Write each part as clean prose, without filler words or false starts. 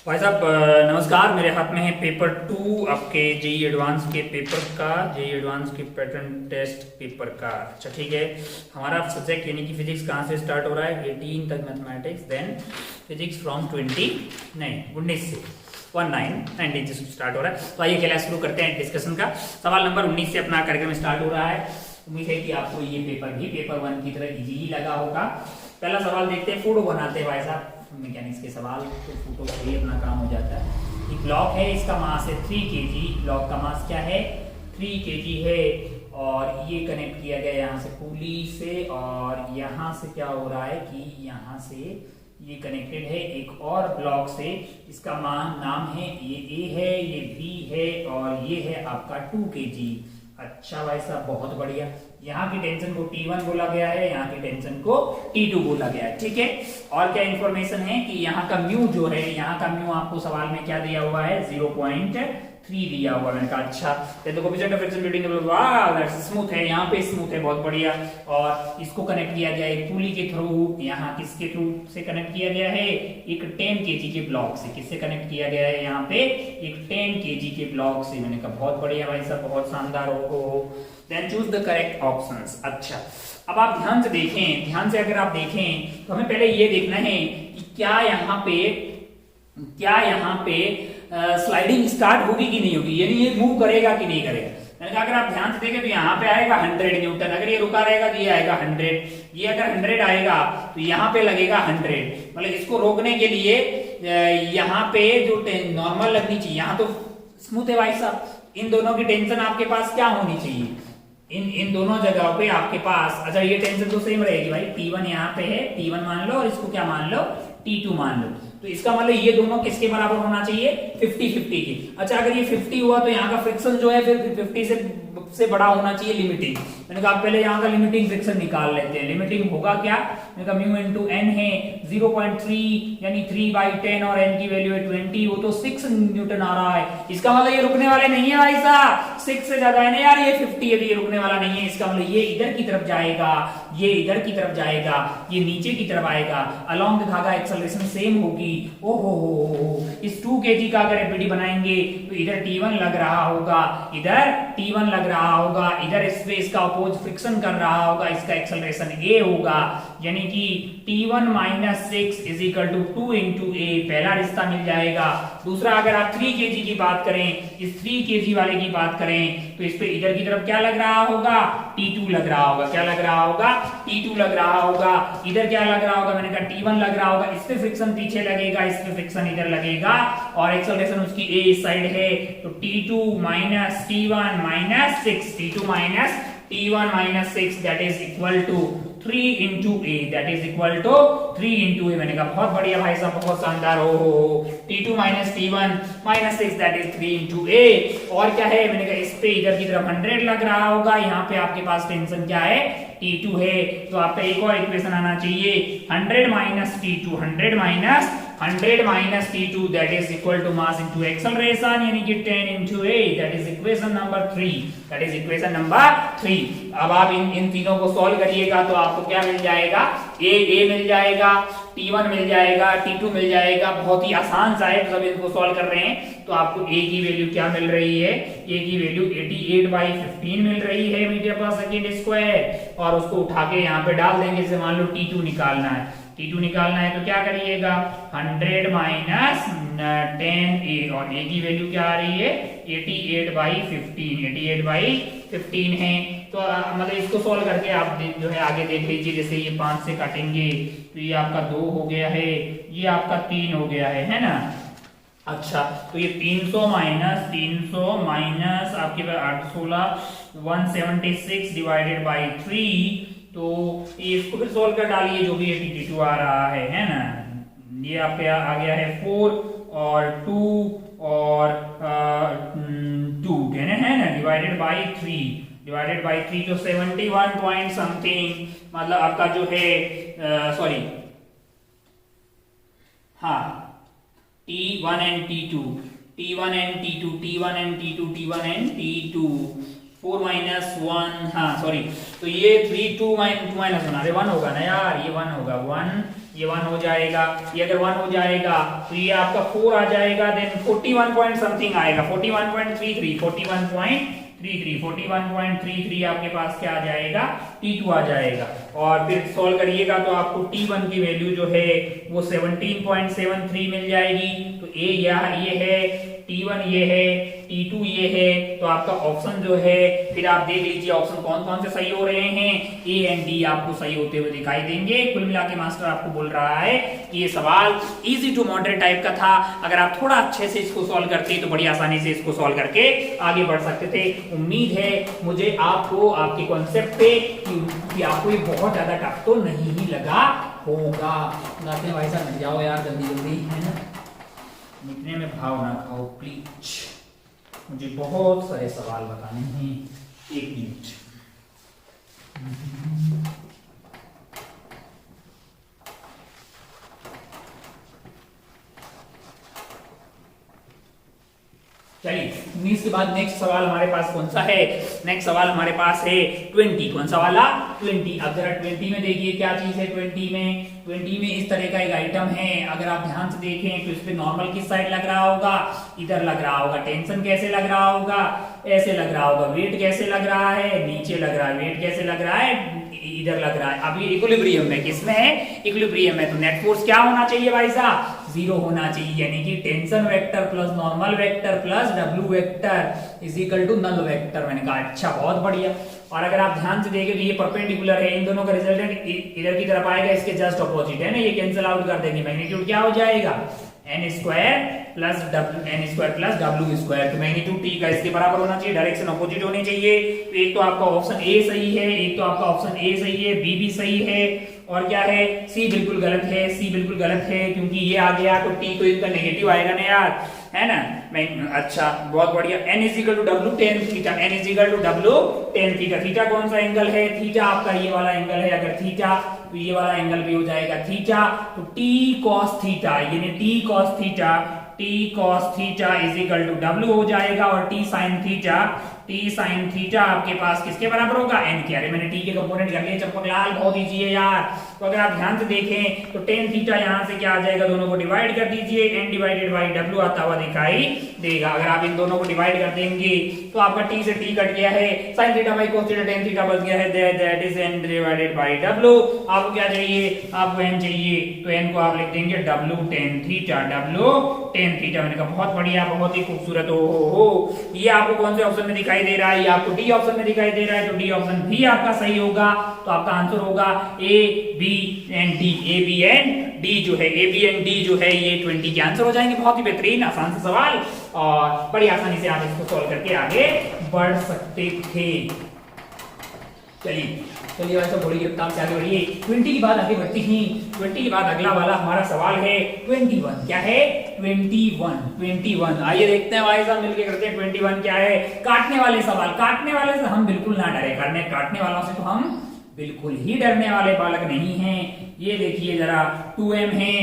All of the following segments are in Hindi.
भाई साहब नमस्कार। मेरे हाथ में है पेपर 2 आपके जेई एडवांस के पेपर का, जेई एडवांस के पैटर्न टेस्ट पेपर का। अच्छा ठीक है, हमारा सब्जेक्ट यानी कि फिजिक्स कहाँ से स्टार्ट हो रहा है? 18 तक मैथमेटिक्स, देन फिजिक्स फ्रॉम 19 से 19 से स्टार्ट हो रहा है। तो आइए क्लास शुरू करते हैं डिस्कशन का। सवाल नंबर 19 से अपना कार्यक्रम स्टार्ट हो रहा है। उम्मीद है कि आपको ये पेपर भी पेपर 1 की तरह इजी ही लगा होगा। पहला सवाल देखते हैं, फोटो बनाते हैं भाई साहब मैकेनिक्स के सवाल, तो फोटो से ही अपना काम हो जाता है। एक ब्लॉक है, इसका मास है 3 kg। ब्लॉक का मास क्या है? 3 kg है। और ये कनेक्ट किया गया यहाँ से पुली से, और यहाँ से क्या हो रहा है कि यहाँ से ये कनेक्टेड है एक और ब्लॉक से। इसका नाम है, ये ए है, ये बी है, और ये है आपका 2 kg। अच्छा भाई साहब बहुत बढ़िया। यहाँ की टेंशन को T1 बोला गया है, यहाँ की टेंशन को T2 बोला गया है। ठीक है, और क्या इंफॉर्मेशन है कि यहाँ का म्यू जो है, यहाँ का म्यू आपको सवाल में क्या दिया हुआ है? 0.3 दिया हुआ। मैंने कहा अच्छा, तो कोएफिशिएंट ऑफ फ्रिक्शन बिटवीन, वाह दैट्स स्मूथ है, यहाँ पे स्मूथ है, बहुत बढ़िया। और इसको कनेक्ट किया गया एक पुली के थ्रू। यहाँ किसके थ्रू से कनेक्ट किया गया है? एक 10 kg के ब्लॉक से। किससे कनेक्ट किया गया है? यहाँ पे एक 10 kg के ब्लॉक से। मैंने कहा बहुत बढ़िया भाई साहब, बहुत शानदार हो। Then choose the correct options. अच्छा, अब आप ध्यान से देखें, ध्यान से अगर आप देखें तो हमें पहले ये देखना है कि क्या यहाँ पे स्लाइडिंग स्टार्ट होगी कि नहीं होगी, यानी ये मूव करेगा कि नहीं करेगा। मैंने कहा अगर आप ध्यान से देखें तो यहाँ पे आएगा 100 न्यूटन। अगर ये रुका रहेगा तो ये आएगा 100। ये अगर 100 आएगा तो यहाँ पे लगेगा 100। मतलब इसको रोकने के लिए यहाँ पे जो नॉर्मल लगनी चाहिए, यहाँ तो स्मूथ है भाई साहब। इन दोनों की टेंशन आपके पास क्या होनी चाहिए? इन दोनों जगहों पे आपके पास, अच्छा ये टेंशन तो सेम रहेगी भाई। T1 यहाँ पे है, T1 मान लो, और इसको क्या मान लो? T2 मान लो। तो इसका मतलब ये दोनों किसके बराबर होना चाहिए? 50-50 की। अच्छा अगर ये 50 हुआ तो यहाँ का फ्रिक्शन जो है फिर 50 से बड़ा होना चाहिए लिमिटिंग। मैंने कहा पहले यहाँ का लिमिटिंग फ्रिक्शन निकाल लेते हैं। लिमिटिंग होगा क्या? मैंने कहा म्यू इनटू एन है 0.3 यानी 3/10, और एन की वैल्यू है 20, वो तो 6 न्यूटन आ रहा है। इसका मतलब ये रुकने वाले नहीं है भाई साहब, 6 से ज्यादा है ना यार, ये 50 है तो ये रुकने वाला नहीं है। इसका मतलब ये इधर की तरफ जाएगा, ये इधर की तरफ जाएगा, ये नीचे की तरफ आएगा। अलोंग द धागा एक्सेलरेशन सेम होगी। ओहो, इस 2 kg का अगर एफबीडी बनाएंगे तो इधर T1 लग रहा होगा, इधर T1 लग रहा होगा, इधर स्पेस का अपोज फ्रिक्शन कर रहा होगा, इसका एक्सेलरेशन a होगा। यानी कि T1 - 6 = 2 × a। पहला रिश्ता मिल जाएगा। दूसरा अगर आप 3 kg की बात करें, इस 3 kg वाले की बात करें तो इस पे इधर की तरफ क्या लग रहा होगा? T2 लग रहा होगा। क्या लग रहा होगा? T2 लग रहा होगा। इधर क्या लग रहा होगा? मैंने कहा T1 लग रहा होगा। इस पे फ्रिक्शन पीछे लगेगा, इस पे फ्रिक्शन इधर लगेगा, और एक्सेलरेशन उसकी a इस साइड है। तो T2 - T1 - 6, T2 - T1 - 6 that is equal to 3 × a, that is equal to 3 × a। मैंने कहा बहुत बढ़िया भाई साहब, बहुत शानदार। हो T2 - T1 - 6 that is 3 × a। और क्या है? मैंने कहा इस पे इधर की तरफ 100 लग रहा होगा। यहाँ पे आपके पास टेंशन क्या है? T2 है। तो आपका एक और इक्वेशन आना चाहिए, 100 - T2, 100 - T2 that is equal to mass into acceleration, यानी कि 10 × a, that is equation number 3। That is equation number 3। अब आप इन तीनों को सॉल्व करिएगा तो आपको क्या मिल जाएगा? a मिल जाएगा, T1 मिल जाएगा, T2 मिल जाएगा। बहुत ही आसान सा है, तो सब इनको सॉल्व कर रहे हैं तो आपको a की वैल्यू क्या मिल रही है? a की वैल्यू 88/15 मिल रही है मीटर पर सेकेंड स्क्वायर। और उसको उठा के यहाँ पे डाल देंगे। जैसे मान लो T2 निकालना है, T2 निकालना है तो क्या करिएगा? 100 - 10a, और a की वैल्यू क्या आ रही है? 88/15, 88/15 है। तो मतलब इसको सॉल्व करके आप जो है आगे देख लीजिए। जैसे ये 5 से काटेंगे तो ये आपका 2 हो गया है, ये आपका 3 हो गया है ना। अच्छा तो ये 300 माइनस आपके पास 816 176 डिवाइडेड बाई 3। तो इसको फिर सोल्व कर डालिए, जो भी ये T2 आ रहा है ना। ये आपके आ गया है 4 और 2 और 2 है ना, डिवाइडेड बाई 3 तो 71 पॉइंट समथिंग, मतलब आपका जो है सॉरी हाँ T1 and T2 T1 and T2 T1 and T2 T1 and T2 4 minus 1, हाँ सॉरी, तो ये 3 2 माइनस 1, अरे 1 होगा ना यार, ये 1 होगा, 1 ये 1 हो जाएगा, ये अगर 1 हो जाएगा तो ये आपका 4 आ जाएगा, देन 41 पॉइंट समथिंग आएगा, 41.33 41.33 आपके पास क्या आ जाएगा, T2 आ जाएगा। और फिर सॉल्व करिएगा तो आपको T1 की वैल्यू जो है वो 17.73 मिल जाएगी। तो ये है, T1 ये है, T2 ये है, तो आपका ऑप्शन जो है, फिर आप देख लीजिए ऑप्शन कौन कौन से सही हो रहे हैं, A एंड D आपको सही होते हुए दिखाई देंगे। कुल मिला के मास्टर आपको बोल रहा है कि ये सवाल इजी टू मॉडरेट टाइप का था, अगर आप थोड़ा अच्छे से इसको सॉल्व करते तो बड़ी आसानी से इसको सॉल्व करके आगे बढ़ सकते थे। उम्मीद है मुझे आपको आपके कॉन्सेप्ट पे कि आपको ये बहुत ज्यादा टफ तो नहीं ही लगा होगा। गाते भाई साहब, जाओ यार जल्दी जल्दी, है ना, मिटने में भाव ना खाओ प्लीज, मुझे बहुत सारे सवाल बताने हैं, 1 मिनट। चलिए 19 के बाद नेक्स्ट सवाल हमारे पास कौन सा है, नेक्स्ट सवाल हमारे पास है 20, कौन सा वाला, 20। अब जरा 20 में देखिए क्या चीज है, 20 में इस तरह का एक आइटम है, अगर आप ध्यान से देखें तो इस पे नॉर्मल किस साइड लग रहा होगा, इधर लग रहा होगा, टेंशन कैसे लग रहा होगा, ऐसे लग रहा होगा, वेट कैसे लग रहा है, नीचे लग रहा है, वेट कैसे लग रहा है, इधर लग रहा है। अब ये इक्विलिब्रियम में, किसमें है, इक्विलिब्रियम में, तो नेट फोर्स क्या होना चाहिए भाई साहब, 0 होना चाहिए, यानी कि tension vector plus normal vector plus W vector is equal to null vector. मैंने कहा अच्छा, बहुत बढ़िया। और अगर आप ध्यान से देखें तो ये परपेंडिकुलर है, इन दोनों का रिजल्टेंट इधर की तरफ आएगा, इसके जस्ट अपोजिट है ना, ये कैंसिल आउट कर देंगे, मैग्नीट्यूड क्या हो जाएगा, n square plus W square, तो मैग्नीट्यूड T का इसके बराबर होना चाहिए, डायरेक्शन अपोजिट होनी चाहिए। तो एक तो आपका ऑप्शन ए सही है, एक तो आपका ऑप्शन ए सही है, बी भी सही है, और क्या है, सी बिल्कुल गलत है, सी बिल्कुल गलत है, क्योंकि ये आ गया तो टी तो इसका नेगेटिव आएगा ना यार, है ना। मैं अच्छा, बहुत बढ़िया। n is equal to W tan theta, n is equal to W tan theta, theta कौन सा एंगल है, थीटा आपका ये वाला एंगल है, अगर थीटा तो ये वाला एंगल भी हो जाएगा थीटा, तो t cos थीटा, यानी t cos theta is equal to W हो जाएगा, और t sin थीटा आपके पास किसके बराबर होगा, n के। अरे मैंने t के कंपोनेंट कर लिए चंपकलाल, बहुत इजी है यार। तो अगर आप ध्यान से देखें तो tan थीटा यहाँ से क्या आ जाएगा, दोनों को डिवाइड कर दीजिए, n डिवाइडेड बाई w आता हुआ दिखाई देगा। अगर आप इन दोनों को डिवाइड कर देंगे तो आपका t से t कट गया है, sin theta by cos theta tan theta बच गया है, that is n divided by w। आपको क्या चाहिए, आपको n चाहिए, तो n को आप लिख देंगे w tan थीटा। मैंने कहा बहुत बढ़िया, बहुत ही खूबसूरत। हो ये आपको कौन से ऑप्शन में दिखाई दे रहा है, ये आपको डी ऑप्शन में दिखाई दे रहा है, तो डी ऑप्शन भी आपका सही होगा। तो आपका आंसर होगा A B and D, A B and D जो है, ए बी एंड डी जो है ये 20 के आंसर हो जाएंगे। बहुत ही बेहतरीन आसान सा सवाल, और बड़ी आसानी से आप इसको सॉल्व करके आगे बढ़ सकते थे। चलिए भाई साहब, बड़ी गिरफ्तार से आगे बढ़िए। 20 की बात आगे बढ़ती ही, 20 के बाद अगला वाला हमारा सवाल है 21। क्या है, 21। आइए देखते हैं भाई साहब मिलके करते हैं 21 क्या है। काटने वाले सवाल, काटने वाले से हम बिल्कुल ना डरे, काटने वालों से तो हम बिल्कुल ही डरने वाले बालक नहीं हैं। ये देखिए जरा, 2m है,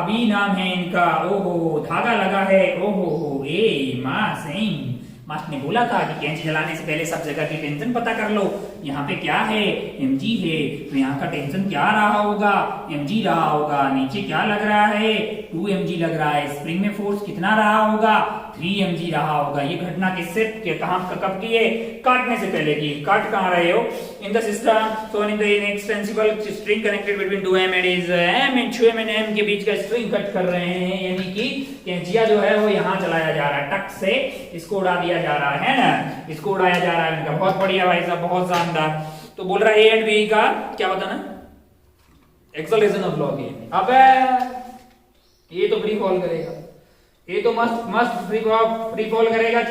बी नाम है इनका, ओहो धागा लगा है, ओहो ए मां सिंह। मास्टर ने बोला था कि कैंची चलाने से पहले सब जगह की टेंशन पता कर लो। यहाँ पे क्या है, mg है, तो यहाँ का टेंशन क्या रहा होगा, mg रहा होगा। नीचे क्या लग रहा है, 2mg लग रहा है। स्प्रिंग में फोर्स कितना रहा होगा, 3mg रहा होगा। ये घटना किससे, कहाँ कब की है, काटने से पहले की। काट कहाँ रहे हो, in the system shown in the inextensible string connected between 2m and is m and 2m and m के बीच का स्ट्रिंग कट कर रहे हैं, यानी कि कैंचिया जो है वो यहाँ चलाया जा रहा है, टक से इसको उड़ा दिया जा रहा है ना, इसको उड़ाया जा रहा है इनका। बहुत बढ़िया भाई साहब, बहुत शानदार। तो बोल रहा है ए एंड बी का क्या बताना, एक्सेलरेशन ऑफ लॉग ए। अबे ये तो फ्री फॉल करेगा, ये तो मस्त फ्री फॉल करेगा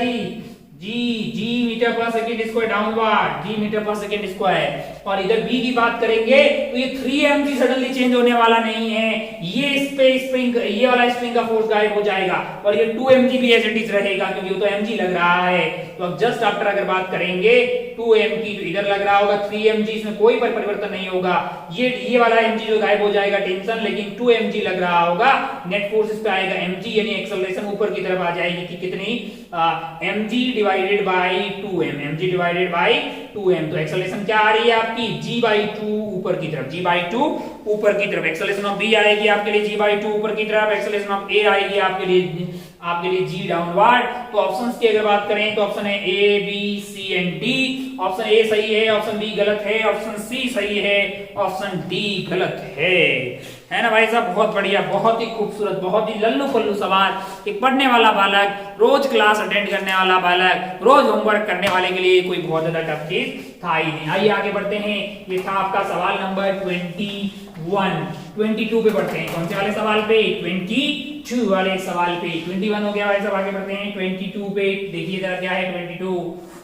जी metre per second square downward, जी मीटर पर सेकंड स्क्वायर। और इधर b की बात करेंगे तो ये 3 mg सडनली चेंज होने वाला नहीं है, ये स्प्रिंग ये वाला स्प्रिंग का फोर्स गायब हो जाएगा और ये 2 mg भी एज इट इज रहेगा क्योंकि वो तो mg लग रहा है। तो अब जस्ट आफ्टर अगर बात करेंगे 2 mg तो इधर लग रहा होगा 3 mg, इसमें कोई परिवर्तन नहीं होगा, ये वाला mg जो गायब हो जाएगा टेंशन, लेकिन 2 mg लग रहा होगा, नेट फोर्स इस पे आएगा mg यानी एक्सेलरेशन ऊपर की तरफ आ जाएगी कि कितनी mg divided by 2m, mg divided by 2m। तो एक्सेलरेशन क्या आ रही है आपकी g/2 ऊपर की तरफ, g/2 ऊपर की तरफ, एक्सेलरेशन ऑफ b आएगी आपके लिए g/2 ऊपर की तरफ, एक्सेलरेशन ऑफ a आएगी आपके लिए g डाउनवर्ड। तो ऑप्शंस की अगर बात करें तो ऑप्शन है A B C and D, option A सही है, ऑप्शन बी गलत है, ऑप्शन सी सही है, ऑप्शन डी गलत है ना भाई साहब। बहुत बढ़िया, बहुत ही खूबसूरत, बहुत ही लल्लू पल्लू सवाल। एक पढ़ने वाला बालक, रोज क्लास अटेंड करने वाला बालक, रोज होमवर्क करने वाले के लिए कोई बहुत ज्यादा टफ चीज था ही नहीं। आइए आगे बढ़ते हैं, ये था आपका सवाल नंबर 21। 22 पे बढ़ते हैं, कौन से वाले सवाल पे? 22 वाले सवाल पे। 21 हो गया भाई साहब, आगे बढ़ते हैं 22 पे। देखिए जरा क्या है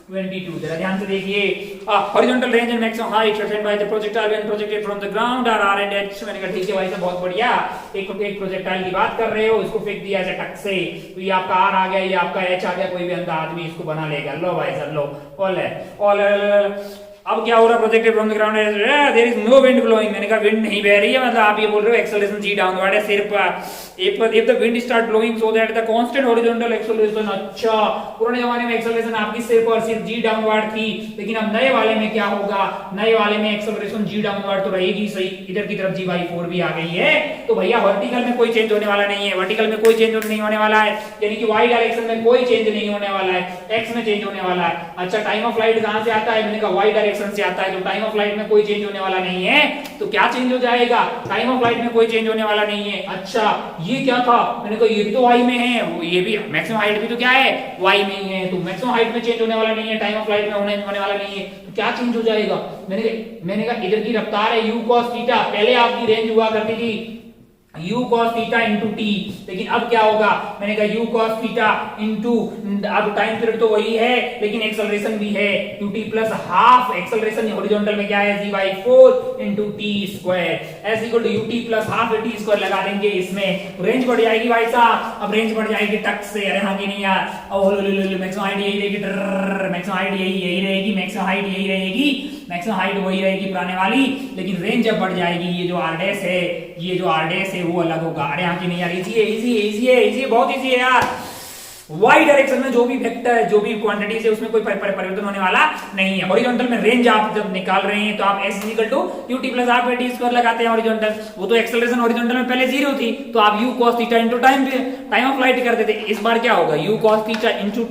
22 जरा ध्यान से देखिए। Horizontal range and maximum height attained by the projectile when projected from the ground are R and H. मैंने कहा ठीक है भाई साहब, बहुत बढ़िया। एक प्रोजेक्टाइल की बात कर रहे हो, इसको फेंक दिया ऐसे टक से, तो ये आपका आर आ गया, ये आपका एच आ गया, कोई भी अंधा आदमी इसको बना लेगा। लो भाई साहब, लो ऑल अब क्या हो रहा है? Projected from the ground there is no wind blowing. मैंने कहा विंड नहीं बह रही है, मतलब आप ये बोल रहे हो एक्सेलरेशन जी डाउनवर्ड है सिर्फ if the wind start blowing so that the constant horizontal acceleration। अच्छा, पुराने जमाने में एक्सेलरेशन आपकी सिर्फ और सिर्फ जी डाउनवर्ड थी, लेकिन अब नए वाले में क्या होगा? नए वाले में एक्सेलरेशन जी डाउनवर्ड तो रहेगी सही, इधर की तरफ g/4 भी आ गई है। तो भैया वर्टिकल में कोई चेंज होने वाला नहीं है, वर्टिकल में कोई चेंज नहीं होने वाला है, यानी कि y डायरेक्शन में कोई चेंज नहीं होने वाला है, x में चेंज होने वाला है। अच्छा, टाइम ऑफ फ्लाइट कहां से आता है? मैंने कहा y डायरेक्शन से आता है, तो टाइम ऑफ फ्लाइट में कोई चेंज होने वाला नहीं है, तो क्या चेंज हो जाएगा? टाइम ऑफ फ्लाइट में कोई चेंज होने वाला नहीं है। अच्छा, ये क्या था? मैंने कहा ये भी तो y में है, ये भी मैक्सिमम हाइट भी तो क्या है? y में ही है, तो मैक्सिमम हाइट में चेंज होने वाला नहीं है, टाइम ऑफ फ्लाइट में होने वाला नहीं है, तो क्या चेंज हो जाएगा? मैंने कहा इधर की रफ्तार है u cos थीटा, पहले आपकी रेंज हुआ करती थी u cos theta into t, लेकिन अब क्या होगा? मैंने कहा u cos थीटा इंटू, अब टाइम पीरियड तो वही है लेकिन एक्सेलरेशन भी है, ut plus half, acceleration horizontal में क्या है? g/4 into t square S equal to ut plus half t square लगा देंगे, इसमें रेंज बढ़ जाएगी भाई साहब। अब रेंज बढ़ जाएगी टक से, अरे हाँ कि नहीं यार? मैक्सिमम हाइट यही रहेगी, मैक्सिमम हाइट यही रहेगी, मैक्सिमम हाइट यही रहेगी, मैक्सिमम हाइट वही रहेगी पुराने वाली, लेकिन रेंज जब बढ़ जाएगी, ये जो r डैश है, ये जो r डैश है वो अलग होगा। अरे हाँ कि नहीं यार? इजी है, बहुत इजी है यार। y डायरेक्शन में जो भी वेक्टर, जो भी क्वांटिटी है, उसमें कोई परिवर्तन होने वाला नहीं है। हॉरिजॉन्टल में रेंज आप जब निकाल रहे हैं तो आप s ut plus half t square लगाते हैं हॉरिजॉन्टल, वो तो एक्सेलरेशन हॉरिजॉन्टल में पहले 0 थी, तो आप u cos theta into time of flight कर देते। इस बार क्या होगा? u cos theta into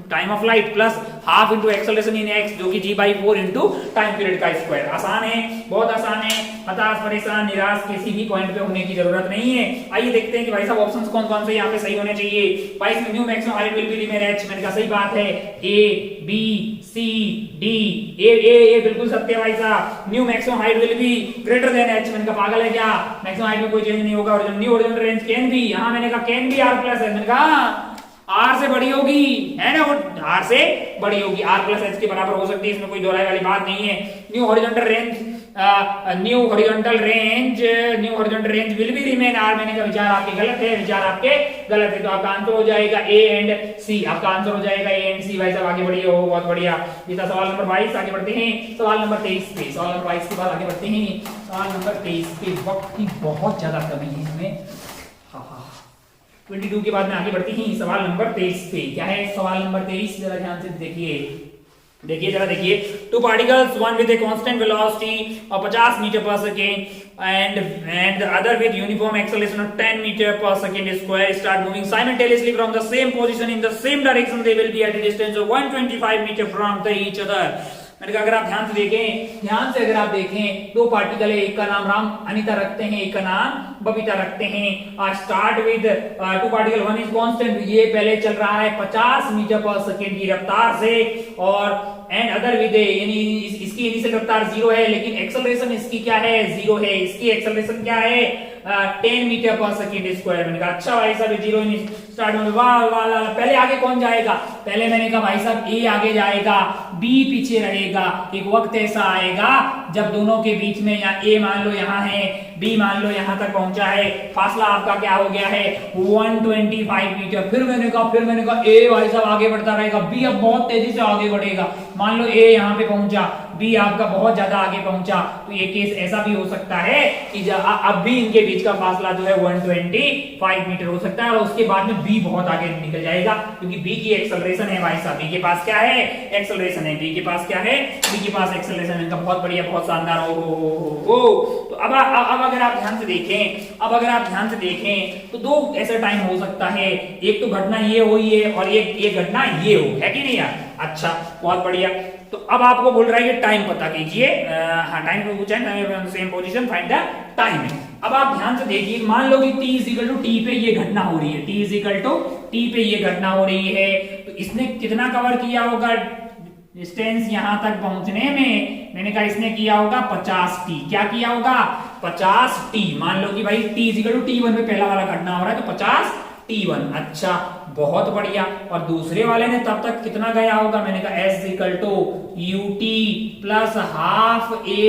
time of flight plus half into acceleration in x, जो कि g/4 इनटू टाइम पीरियड का स्क्वायर। आसान है, बहुत आसान है, हताश परेशान निराश किसी भी पॉइंट पे होने की जरूरत नहीं है। आइए देखते हैं कि भाई साहब ऑप्शंस कौन-कौन से यहाँ पे सही होने चाहिए। भाई इसमें new maximum height will be remain h, मैंने कहा सही बात है, a b c d, ए बिल्कुल सत्य है भाई साहब। New maximum height will be greater than h, मैंने कहा पागल है क्या? मैक्सिमम हाइट में कोई चेंज नहीं होगा। और new horizontal range can be, यहां मैंने कहा कैन बी r प्लस है, मैंने कहा r से बड़ी होगी, है ना? वो r से बड़ी होगी, r प्लस h के बराबर हो सकती है, इसमें कोई दोहराई वाली बात नहीं है। New horizontal range will be remain r, मैंने कहा विचार आपके गलत है, तो आपका आंसर हो जाएगा a एंड c, आपका आंसर हो जाएगा a एंड c। भाई साहब आगे बढ़िए, हो बहुत बढ़िया। ये था सवाल नंबर 22। आगे बढ़ते हैं सवाल नंबर 23 पे। सवाल नंबर 22 के बाद आगे बढ़ते हैं सवाल नंबर 23 पे। वक्त की बहुत ज्यादा कमी है इसमें, 22 के बाद में आगे बढ़ती हैं सवाल नंबर 23 पे। क्या है सवाल नंबर 23? जरा ध्यान से देखिए। Two particles, one with a constant velocity of 50 metre पर second and the other with uniform acceleration of 10 metre पर second square start moving simultaneously from the same position in the same direction, they will be at a distance of 125 metre from the each other। मैंने कहा अगर आप ध्यान से अगर आप देखें, दो पार्टिकल है, एक का नाम राम अनिता रखते हैं, एक का नाम बबीता रखते हैं। और start with two particle, one is constant, ये पहले चल रहा है 50 मीटर पर सेकेंड की रफ्तार से, और एंड अदर विद यानी इसकी इनिशियल रफ्तार 0 है लेकिन एक्सेलरेशन इसकी क्या है 0 है, इसकी एक्सेलरेशन क्या है 10 मीटर पर सेकंड स्क्वायर। मैंने कहा अच्छा भाई साहब 0 स्टार्ट में वाह वाह वाह, पहले आगे कौन जाएगा, पहले मैंने कहा भाई साहब ए आगे जाएगा बी पीछे रहेगा। एक वक्त ऐसा आएगा जब दोनों के बीच में या ए मान लो यहाँ है बी मान लो यहाँ तक पहुंचा है, फासला आपका क्या हो गया है 125 मीटर। फिर मैंने कहा ए भाई साहब आगे बढ़ता रहेगा, बी अब बहुत तेजी से आगे बढ़ेगा। मान लो ए यहाँ पे पहुंचा, बी आपका बहुत ज्यादा आगे पहुंचा, तो ये केस ऐसा भी हो सकता है कि अब भी इनके बीच का फासला जो है 125 मीटर हो सकता है और उसके बाद में बी बहुत आगे निकल जाएगा क्योंकि बी की एक्सेलरेशन है भाई साहब, बी के पास क्या है एक्सेलरेशन है, बी के पास क्या है बी के पास एक्सेलरेशन है। इनका बहुत बढ़िया बहुत शानदार हो। तो अब अगर आप ध्यान से देखें तो दो ऐसा टाइम हो सकता है, एक तो घटना ये हुई है और एक घटना ये हो, है कि नहीं यार। अच्छा बहुत बढ़िया। तो अब आपको बोल रहा है कि टाइम पता कीजिए, हाँ टाइम को पूछा है, same position find the time. अब आप ध्यान से देखिए, मान लो कि t पे ये घटना हो रही है, t पे ये घटना हो रही है, तो इसने कितना कवर किया होगा डिस्टेंस यहां तक पहुंचने में, मैंने कहा इसने किया होगा 50t। क्या किया होगा 50t। मान लो कि भाई t=t1 पे पहला वाला घटना हो रहा है तो 50t1। अच्छा बहुत बढ़िया। और दूसरे वाले ने तब तक कितना गया होगा, मैंने कहा s=ut plus half a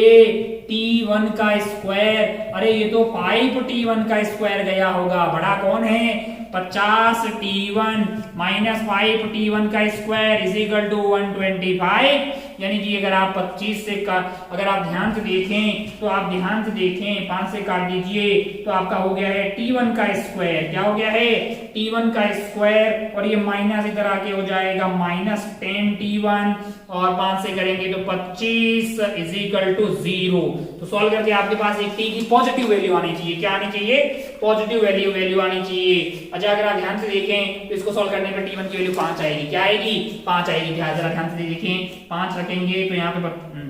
t1 का स्क्वायर। अरे ये तो 5t1 का स्क्वायर गया होगा, बड़ा कौन है 50t1 माइनस 5t1 का स्क्वायर इज इक्वल टू 125। यानी कि अगर आप 25 से अगर आप ध्यान से देखें तो आप ध्यान से देखें 5 से काट दीजिए तो आपका हो गया है t1 का स्क्वायर। क्या हो गया है t1 का स्क्वायर और ये माइनस इधर आके हो जाएगा माइनस 10t1 और 5 से करेंगे तो 25 इज इक्वल टू 0। तो सॉल्व करके आपके पास एक t की पॉजिटिव वैल्यू आनी चाहिए। क्या आनी चाहिए पॉजिटिव वैल्यू आनी चाहिए। अच्छा अगर आप ध्यान से देखें तो इसको सॉल्व करने पर t1 की वैल्यू 5 आएगी। क्या आएगी 5 आएगी। क्या जरा ध्यान से देखें 5 रखेंगे तो यहाँ पे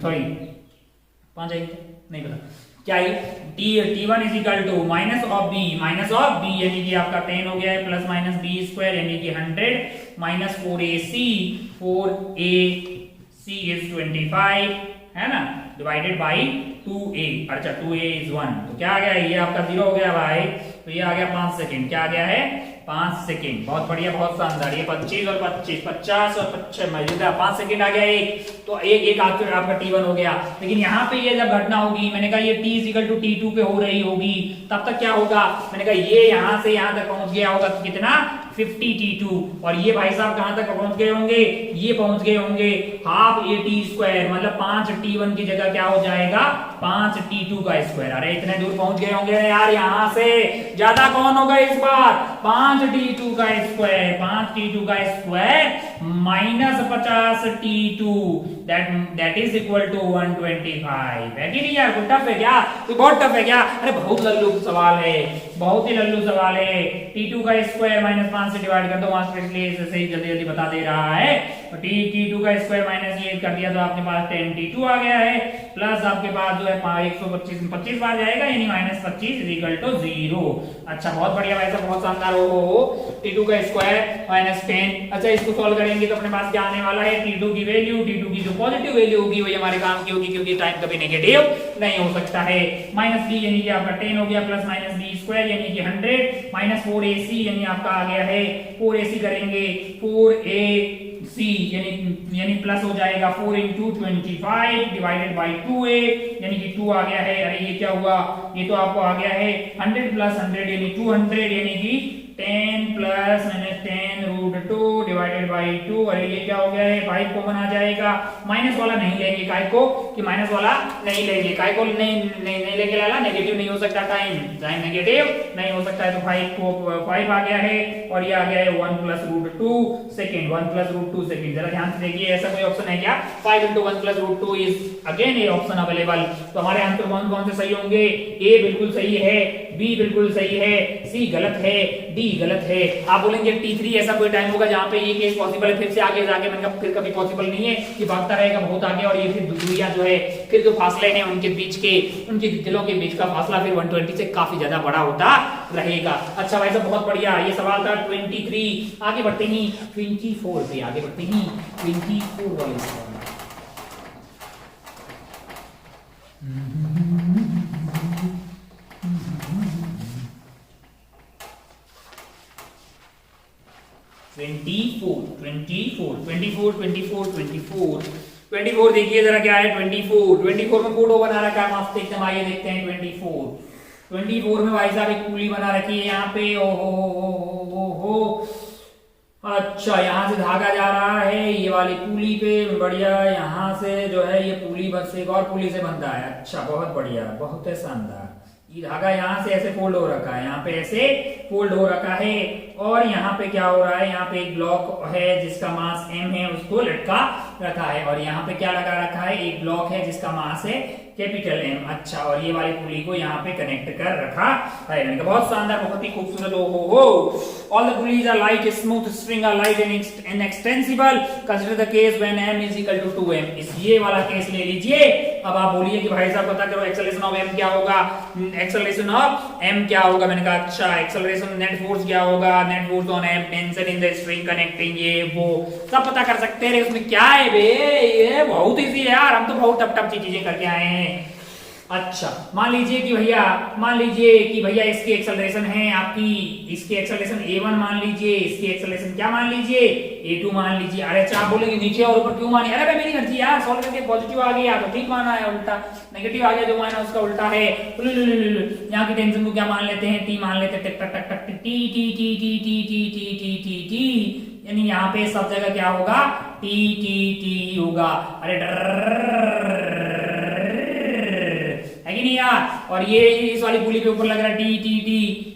सॉरी 5 आएगी नहीं पता क्या है t1 is equal to minus of b यानी कि आपका 10 हो गया है प्लस माइनस b स्क्वायर यानी कि 100 माइनस 4ac इज 25 है ना डिवाइडेड बाई 2a। अच्छा 2a इज 1 तो क्या आ गया ये आपका 0 हो गया भाई, तो ये आ गया 5 सेकेंड। क्या आ गया है 5 सेकेंड। बहुत बढ़िया बहुत शानदार। ये 25 और 25 50 और 25 मौजूदा 5 सेकेंड आ गया एक, तो एक आपका t1 हो गया। लेकिन यहाँ पे ये जब घटना होगी मैंने कहा ये t=t2 पे हो रही होगी तब तक क्या होगा, मैंने कहा ये यहाँ से यहाँ तक पहुंच गया होगा कितना 50t2 और ये भाई साहब कहां तक पहुंच गए होंगे, ये पहुंच गए होंगे हाफ at स्क्वायर मतलब 5t1 की जगह क्या हो जाएगा 5t2 का स्क्वायर। अरे इतने दूर पहुंच गए होंगे यार, यहां से ज्यादा कौन होगा इस बार 5t2 का स्क्वायर 5t2 का square minus 50t2 that is equal to 125। है कि नहीं यार कोई टफ है क्या, कोई बहुत टफ है क्या। अरे बहुत लल्लू सवाल है, बहुत ही लल्लू सवाल है। t2 का स्क्वायर माइनस 5 से डिवाइड कर दो वहां से, इसलिए इसे सही जल्दी जल्दी बता दे रहा है। तो t2 का स्क्वायर माइनस ये कर दिया तो आपके पास 10t2 आ गया है प्लस आपके पास जो है 125 में 25 बार जाएगा यानी माइनस 25 इज इक्वल टू 0। अच्छा बहुत बढ़िया भाई साहब बहुत शानदार हो t2 का स्क्वायर माइनस 10। अच्छा इसको सॉल्व करेंगे तो अपने पास क्या आने वाला है t2 की वैल्यू, t2 की जो पॉजिटिव वैल्यू होगी वही हमारे काम की होगी क्योंकि टाइम कभी नेगेटिव नहीं हो सकता है। माइनस b यानी कि आपका 10 हो गया प्लस माइनस b स्क्वायर यानी कि 100 माइनस 4ac यानी आपका आ गया है 4ac करेंगे 4ac यानी प्लस हो जाएगा 4 into 25 डिवाइडेड बाई 2a यानी कि 2 आ गया है। अरे ये क्या हुआ, ये तो आपको आ गया है 100 प्लस 100 यानी 200 यानी कि 10 प्लस 10 रूट 2 डिवाइडेड बाई 2। अरे ये क्या हो गया है 5 कॉमन आ जाएगा, माइनस वाला नहीं लेंगे काय को कि माइनस वाला नहीं लेंगे, काय को नहीं लेके लाला नेगेटिव नहीं हो सकता, टाइम नेगेटिव नहीं हो सकता है तो 5 आ गया है और ये आ गया है 1 plus root 2 second 1 plus root 2 second. जरा ध्यान से देखिए ऐसा कोई ऑप्शन है क्या 5 into 1 plus root 2 is again A option available. तो हमारे आंसर कौन से सही होंगे, ए बिल्कुल सही है, बी बिल्कुल सही है, सी गलत है, डी गलत है। आप बोलेंगे T3 ऐसा कोई टाइम होगा जहां पे ये केस पॉसिबल है, फिर से आगे जाके मैंने कहा फिर कभी पॉसिबल नहीं है कि भागता रहेगा बहुत आगे और ये फिर दुनिया जो है फिर जो फासले हैं उनके बीच के उनके दिलों के बीच का फासला फिर 120 से काफी ज्यादा बड़ा होता रहेगा। अच्छा भाई साहब बहुत बढ़िया, ये सवाल था 23। आगे बढ़ते ही 24 पे आगे बढ़ते ही 24 वाले सवाल। 24 देखिए जरा क्या है 24 में कोडो बना रखा है मस्त एकदम। आइए देखते हैं 24 में भाई साहब एक पुली बना रखी है यहाँ पे। हो अच्छा, यहाँ से धागा जा रहा है ये वाली पुली पे, बढ़िया। यहाँ से जो है ये पुली बस एक और पुली से बनता है। अच्छा, बहुत बढ़िया, बहुत शानदार। ये धागा यहाँ से ऐसे फोल्ड हो रखा है, यहाँ पे ऐसे फोल्ड हो रखा है। और यहाँ पे क्या हो रहा है, यहाँ पे एक ब्लॉक है जिसका मास m है, उसको लटका रखा है। और यहाँ पे क्या लगा रखा है, एक ब्लॉक है जिसका मास है कैपिटल M। अच्छा, और ये वाली पुली को यहाँ पे कनेक्ट कर रखा है। मैंने कहा बहुत शानदार, बहुत ही खूबसूरत। हो all the pulleys are like smooth string are light and extensible. Consider the case when m is equal to 2m। इस ये वाला केस ले लीजिए। अब आप बोलिए कि भाई साहब पता करो एक्सेलरेशन ऑफ m क्या होगा, एक्सेलरेशन ऑफ m क्या होगा। मैंने कहा अच्छा, एक्सेलरेशन नेट फोर्स क्या होगा, net force on m tension in the string connecting, ये वो सब पता कर सकते हैं। उसमें क्या है बे, ये बहुत इजी है यार, हम तो बहुत टफ चीजें करके आए हैं। अच्छा, मान लीजिए कि भैया इसकी एक्सेलरेशन है आपकी, इसकी एक्सेलरेशन a1 मान लीजिए, इसकी एक्सेलरेशन क्या मान लीजिए, a2 मान लीजिए। अरे अच्छा, आप बोलेंगे नीचे और ऊपर क्यों मानी, अरे भाई मेरी मर्जी यार, सॉल्व करके पॉजिटिव आ गया तो ठीक माना है, उल्टा नेगेटिव आ गया जो माना उसका उल्टा है। यहाँ की टेंशन को क्या मान लेते हैं, टी मान लेते हैं। टक टक टक T T T T T T T T T T, यानी यहाँ पे सब जगह क्या होगा, टी टी टी होगा। अरे है कि नहीं यार। और ये इस वाली पुली के ऊपर लग रहा है टी टी टी,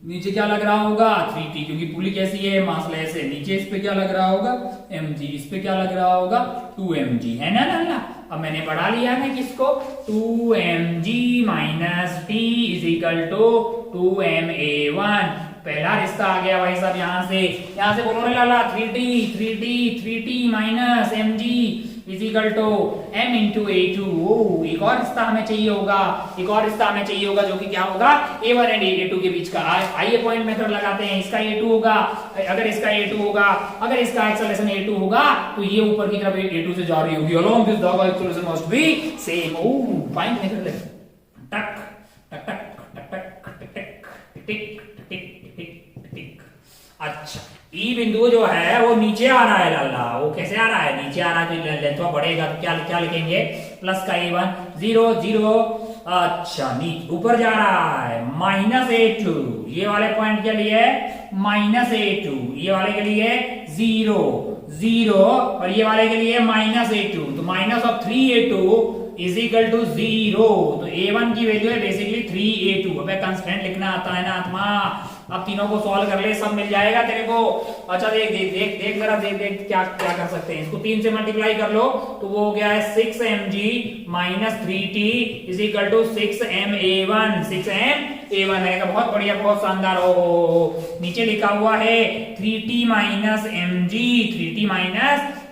नीचे क्या लग रहा होगा 3t, क्योंकि पुली कैसी है, मासलेस है। नीचे इस पे क्या लग रहा होगा mg, इस पे क्या लग रहा होगा 2mg, है ना ना। अब मैंने बढ़ा लिया है किसको, 2mg minus T is equal to 2ma1। पहला रिश्ता आ गया भाई साहब। यहाँ से बोलो लाला 3t minus mg is equal to m into a2। एक और रिश्ता हमें चाहिए होगा, जो कि क्या होगा a1 एंड a2 के बीच का। आइए पॉइंट मेथड लगाते हैं। इसका a2 होगा, अगर इसका एक्सेलरेशन a2 होगा तो ये ऊपर की तरफ a2 से जा रही होगी, अलोंग दिस धागा acceleration must be same. Point method लगे, टक टक टक टक टक टिक टिक टिक टिक। अच्छा, ई बिंदु जो है वो नीचे आ रहा है लाला, वो कैसे आ रहा है, नीचे आ रहा है तो लेंथ बढ़ेगा तो क्या लिखेंगे, प्लस का a1 0 0। अच्छा, नीचे ऊपर जा रहा है माइनस a2, ये वाले पॉइंट के लिए माइनस a2, ये वाले के लिए 0 0, और ये वाले के लिए माइनस a2, तो minus of 3a2 is equal to 0। तो a1 की वैल्यू है बेसिकली 3a2। अबे कंस्टेंट लिखना आता है ना आत्मा। अब तीनों को सॉल्व कर ले, सब मिल जाएगा तेरे को। अच्छा देख जरा देख क्या कर सकते हैं। इसको 3 से मल्टीप्लाई कर लो तो वो हो गया है 6mg minus 3t is equal to 6ma1। 6ma1 है, बहुत बढ़िया, बहुत शानदार। हो नीचे लिखा हुआ है 3t minus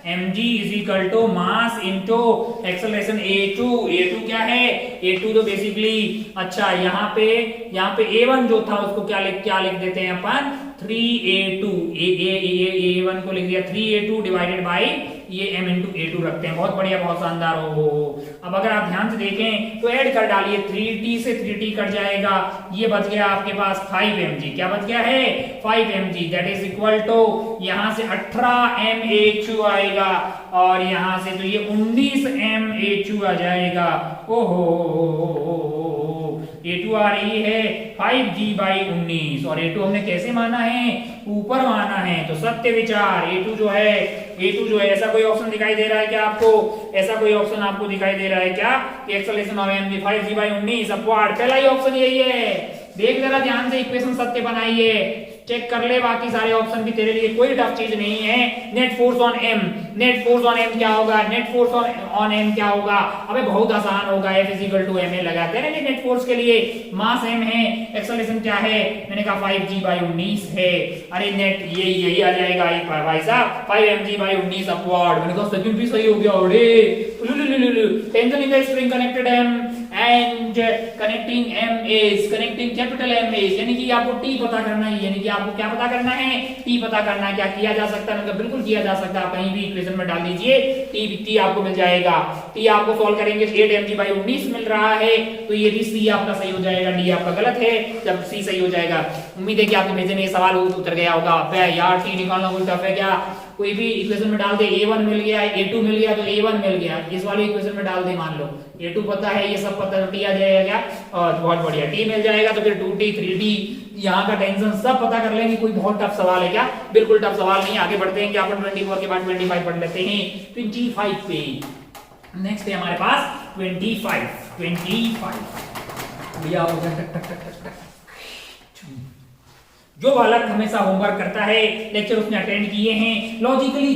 mg is equal to mass into acceleration a2 क्या है, a2 तो बेसिकली अच्छा यहाँ पे a1 जो था उसको क्या लिख देते हैं अपन 3a2, a1 को लिख दिया 3a2 डिवाइडेड बाई ये m इंटू a2 रखते हैं। बहुत बढ़िया, बहुत शानदार। हो अब अगर आप ध्यान से देखें तो ऐड कर डालिए, 3t से 3t कट जाएगा, ये बच गया आपके पास 5mg। क्या बच गया है 5mg, that is equal to यहाँ से 18ma2 आएगा और यहाँ से तो ये 19ma2 आ जाएगा। ओहो a2 आ रही है 5g बाई 19, और a2 हमने कैसे माना है, ऊपर माना है। तो सत्य विचार a2 जो है ऐसा कोई ऑप्शन दिखाई दे रहा है क्या आपको, ऐसा कोई ऑप्शन आपको दिखाई दे रहा है क्या कि acceleration of mg 5g by 19 upward, पहला ही ऑप्शन यही है। देख जरा ध्यान से, इक्वेशन सत्य बनाइए, चेक कर ले, बाकी सारे ऑप्शन भी तेरे लिए कोई टफ चीज नहीं है। नेट फोर्स ऑन m क्या होगा, नेट फोर्स ऑन m क्या होगा, अबे बहुत आसान होगा, F is equal to ma लगाते हैं नेट फोर्स के लिए। मास m है, एक्सेलरेशन क्या है, मैंने कहा 5g बाई 19 है। अरे नेट यही आ जाएगा भाई साहब 5mg बाई 19 अपवर्ड। मैंने कहा सेकंड भी सही हो गया। अरे tension in the string connected m and connecting M is, connecting capital M is, यानी कि आपको टी पता करना है, यानी कि आपको क्या पता करना है, टी पता करना है। क्या किया जा सकता है, मतलब बिल्कुल किया जा सकता है, कहीं भी इक्वेशन में डाल दीजिए टी आपको मिल जाएगा। टी आपको सॉल्व करेंगे 8 mg/19 मिल रहा है, तो ये भी सी आपका सही हो जाएगा, डी आपका गलत है, जब सी सही हो जाएगा। उम्मीद है कि आपके भेजे में ये सवाल उतर गया होगा। यार टी निकालना कोई टफ है क्या, कोई भी इक्वेशन में डाल दे, a1 मिल गया, a2 मिल गया, तो a1 मिल गया, इस वाले इक्वेशन में डाल दे, मान लो a2 पता है, ये सब पता है, तो t आ जाएगा क्या, और बहुत बढ़िया t मिल जाएगा, तो फिर 2t 3t यहाँ का टेंशन सब पता कर लेंगे। कोई बहुत टफ सवाल है क्या, बिल्कुल टफ सवाल नहीं। आगे बढ़ते हैं कि अपन 24 के बाद 25 पढ़ लेते हैं। 25 पे नेक्स्ट है हमारे पास 25 भैया हो गया, टक टक टक टक। जो बालक हमेशा होमवर्क करता है, लेक्चर उसने अटेंड किए हैं, लॉजिकली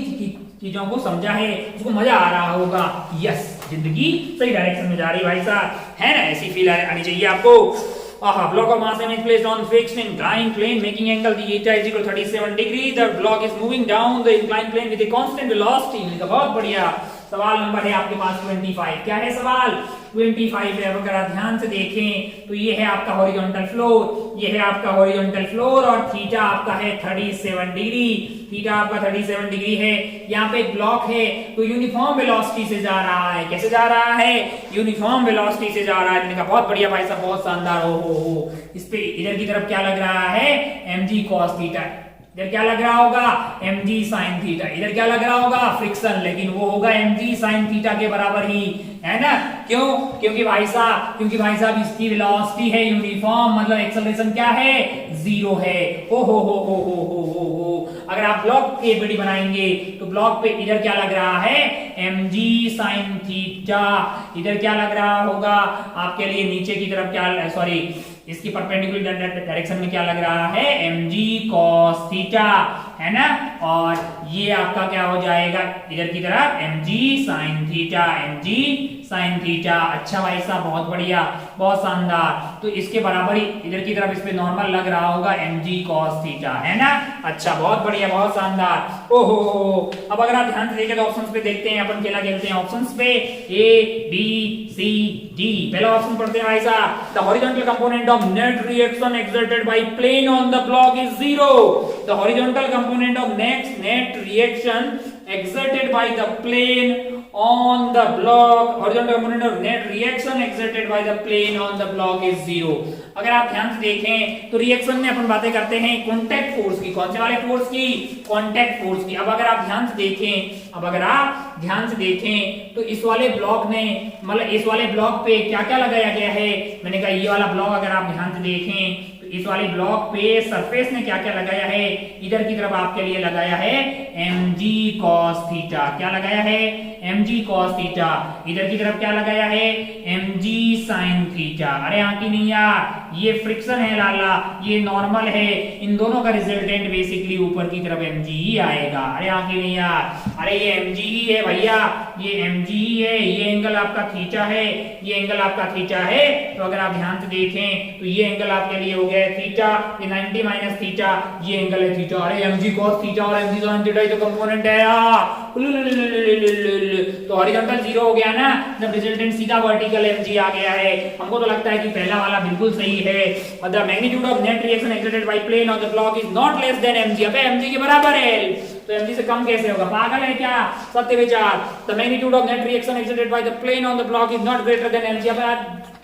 चीजों को समझा है, उसको मजा आ रहा होगा, यस जिंदगी सही डायरेक्शन में जा रही भाई साहब, है ना, ऐसी फील आनी चाहिए आपको। block of mass m is placed on fixed inclined plane making angle theta is equal to 37 degree. The block is moving down the inclined plane with a constant velocity. बहुत बढ़िया। सवाल नंबर है आपके पास 25। क्या है सवाल 25 है। अगर आप ध्यान से देखें तो ये है आपका हॉरिजॉन्टल फ्लोर, ये है आपका हॉरिजॉन्टल फ्लोर, और थीटा आपका है 37 डिग्री, थीटा आपका 37 डिग्री है। यहाँ पे एक ब्लॉक है, तो यूनिफॉर्म वेलोसिटी से जा रहा है। कैसे जा रहा है, यूनिफॉर्म वेलोसिटी से जा रहा है। मैंने कहा बहुत बढ़िया भाई साहब, बहुत शानदार। हो इस पे इधर की तरफ क्या लग रहा है, mg cos थीटा, इधर क्या लग रहा होगा mg sin थीटा, इधर क्या लग रहा होगा फ्रिक्शन, लेकिन वो होगा mg sin थीटा के बराबर ही, है ना। क्यों, क्योंकि भाई साहब इसकी वेलोसिटी है यूनिफॉर्म, मतलब एक्सेलरेशन क्या है, जीरो है। हो। अगर आप ब्लॉक की एबीडी बनाएंगे तो ब्लॉक पे इधर क्या लग रहा है mg sin थीटा, इधर क्या लग रहा होगा आपके लिए नीचे की तरफ क्या, सॉरी इसकी परपेंडिकुलर डायरेक्शन में क्या लग रहा है mg cos थीटा, है ना। और ये आपका क्या हो जाएगा इधर की तरफ mg sin theta, mg sin theta. अच्छा भाई साहब बहुत बढ़िया, बहुत शानदार। तो इसके बराबर ही इधर की तरफ इस पे नॉर्मल लग रहा होगा mg cos थीटा, है ना। अच्छा बहुत बढ़िया, बहुत शानदार। ओहो, अब अगर आप ध्यान से देखें तो ऑप्शंस पे देखते हैं अपन, क्या खेलते हैं ऑप्शंस पे, A B C D। पहला ऑप्शन पढ़ते हैं भाई साहब, the horizontal component of net reaction exerted by plane on the block is zero. The horizontal component of net reaction exerted by the plane on the block, horizontal component of net reaction exerted by the plane on the block is zero। अगर आप ध्यान से देखें तो रिएक्शन में अपन बातें करते हैं कांटेक्ट फोर्स की, कौन से वाले फोर्स की, कांटेक्ट फोर्स की। अब अगर आप ध्यान से देखें तो इस वाले ब्लॉक ने, मतलब इस वाले ब्लॉक पे क्या क्या लगाया गया है, मैंने कहा ये वाला ब्लॉक अगर आप ध्यान से देखें इस वाले ब्लॉक पे सरफेस ने क्या क्या लगाया है, इधर की तरफ आपके लिए लगाया है mg cos थीटा। क्या लगाया है mg cos थीटा। इधर की तरफ क्या लगाया है mg sin थीटा। अरे हाँ की नहीं यार, ये फ्रिक्शन है लाला, ये नॉर्मल है, इन दोनों का रिजल्टेंट बेसिकली ऊपर की तरफ mg ही आएगा। अरे हाँ की नहीं यार, अरे ये mg ही है भैया, ये mg ही है, ये एंगल आपका थीटा है, ये एंगल आपका थीटा है। तो अगर आप ध्यान से देखें तो ये एंगल आपके लिए हो गया थीटा, ये 90 माइनस थीटा, ये एंगल है थीटा। अरे mg cos थीटा और mg sin थीटा तो कंपोनेंट है यार। तो हॉरिजॉन्टल जीरो हो गया ना, जब रिजल्टेंट सीधा वर्टिकल mg आ गया है। हमको तो लगता है कि पहला वाला बिल्कुल सही है। The magnitude of net reaction exerted by plane on the block is not less than mg। अबे mg के बराबर है, तो mg से कम कैसे होगा, पागल है क्या, सत्य विचार। The magnitude of net reaction exerted by the plane on the block is not greater than mg। अब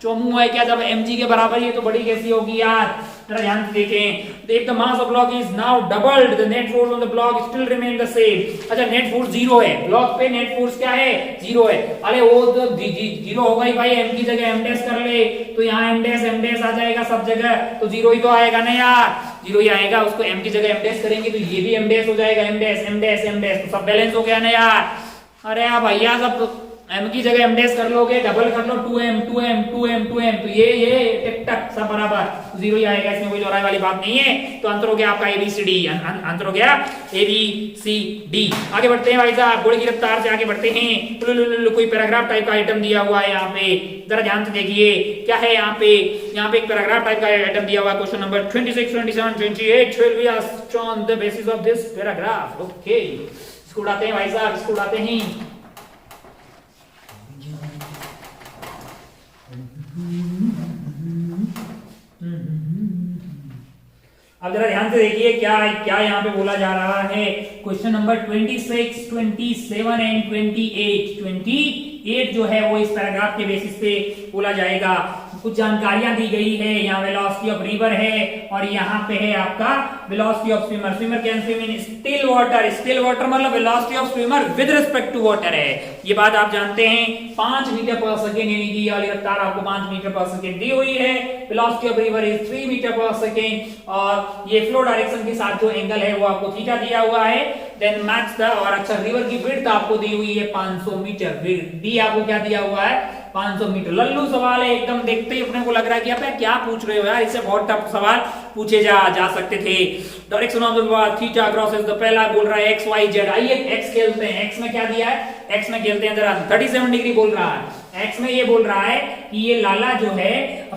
चोमू है क्या, जब mg के बराबर है तो बड़ी कैसी होगी यार, जरा ध्यान से देखें। If the mass of block is now doubled the net force on the block still remain the same. अच्छा नेट फोर्स जीरो है, ब्लॉक पे नेट फोर्स क्या है, जीरो है। अरे वो तो जीरो होगा ही भाई, m की जगह m डैश कर ले तो यहाँ m डैश आ जाएगा सब जगह, तो जीरो ही तो आएगा ना यार, जीरो ही आएगा। उसको m की जगह m डैश करेंगे तो ये भी m डैश हो जाएगा, m डैश, तो सब बैलेंस हो गया ना यार। अरे यार भैया सब m की जगह m डैश कर लोगे, डबल कर लो 2m, तो ये टिक टक सब बराबर, जीरो ही आएगा, इसमें कोई दोहराने वाली बात नहीं है। तो अंतर हो गया आपका ABCD, अंतर हो गया ABCD। आगे बढ़ते हैं भाई साहब, घोड़े की रफ्तार से आगे बढ़ते हैं। कोई पैराग्राफ टाइप का आइटम दिया हुआ है यहाँ पे, जरा ध्यान से देखिए क्या है यहाँ पे एक पैराग्राफ टाइप का आइटम दिया हुआ है। Question number 26, 27, 28 will be asked on the basis of this paragraph। Okay, इसको उड़ाते हैं भाई साहब, इसको उड़ाते हैं। अब जरा ध्यान से देखिए क्या क्या यहाँ पे बोला जा रहा है। क्वेश्चन नंबर 26, 27 एंड 28 जो है वो इस पैराग्राफ के बेसिस पे बोला जाएगा। कुछ जानकारियां दी गई है, यहाँ वेलोसिटी ऑफ रिवर है और यहाँ पे है आपका velocity of swimmer. Swimmer can swim in still water. Still water मतलब velocity of swimmer with respect to water है, ये बात आप जानते हैं। 5 मीटर पर सेकेंड यानी कि ये वाली रफ्तार आपको 5 मीटर पर सेकेंड दी हुई है। Velocity of river is 3 metre पर सेकेंड और ये फ्लो डायरेक्शन के साथ जो एंगल है वो आपको थीटा दिया हुआ है। देन मैच द और अच्छा रिवर की विड्थ आपको दी हुई है 500 मीटर। डी आपको क्या दिया हुआ है 500 मीटर। लल्लू सवाल है एकदम, देखते ही अपने को लग रहा है कि आप क्या पूछ रहे हो यार, इससे बहुत टफ सवाल पूछे जा सकते थे। Direction of the theta crosses the पहला बोल रहा है एक्स वाई जेड। आइए एक्स खेलते हैं, एक्स में क्या दिया है, एक्स में खेलते हैं जरा। 37 डिग्री बोल रहा है, एक्स में ये बोल रहा है कि ये लाला जो है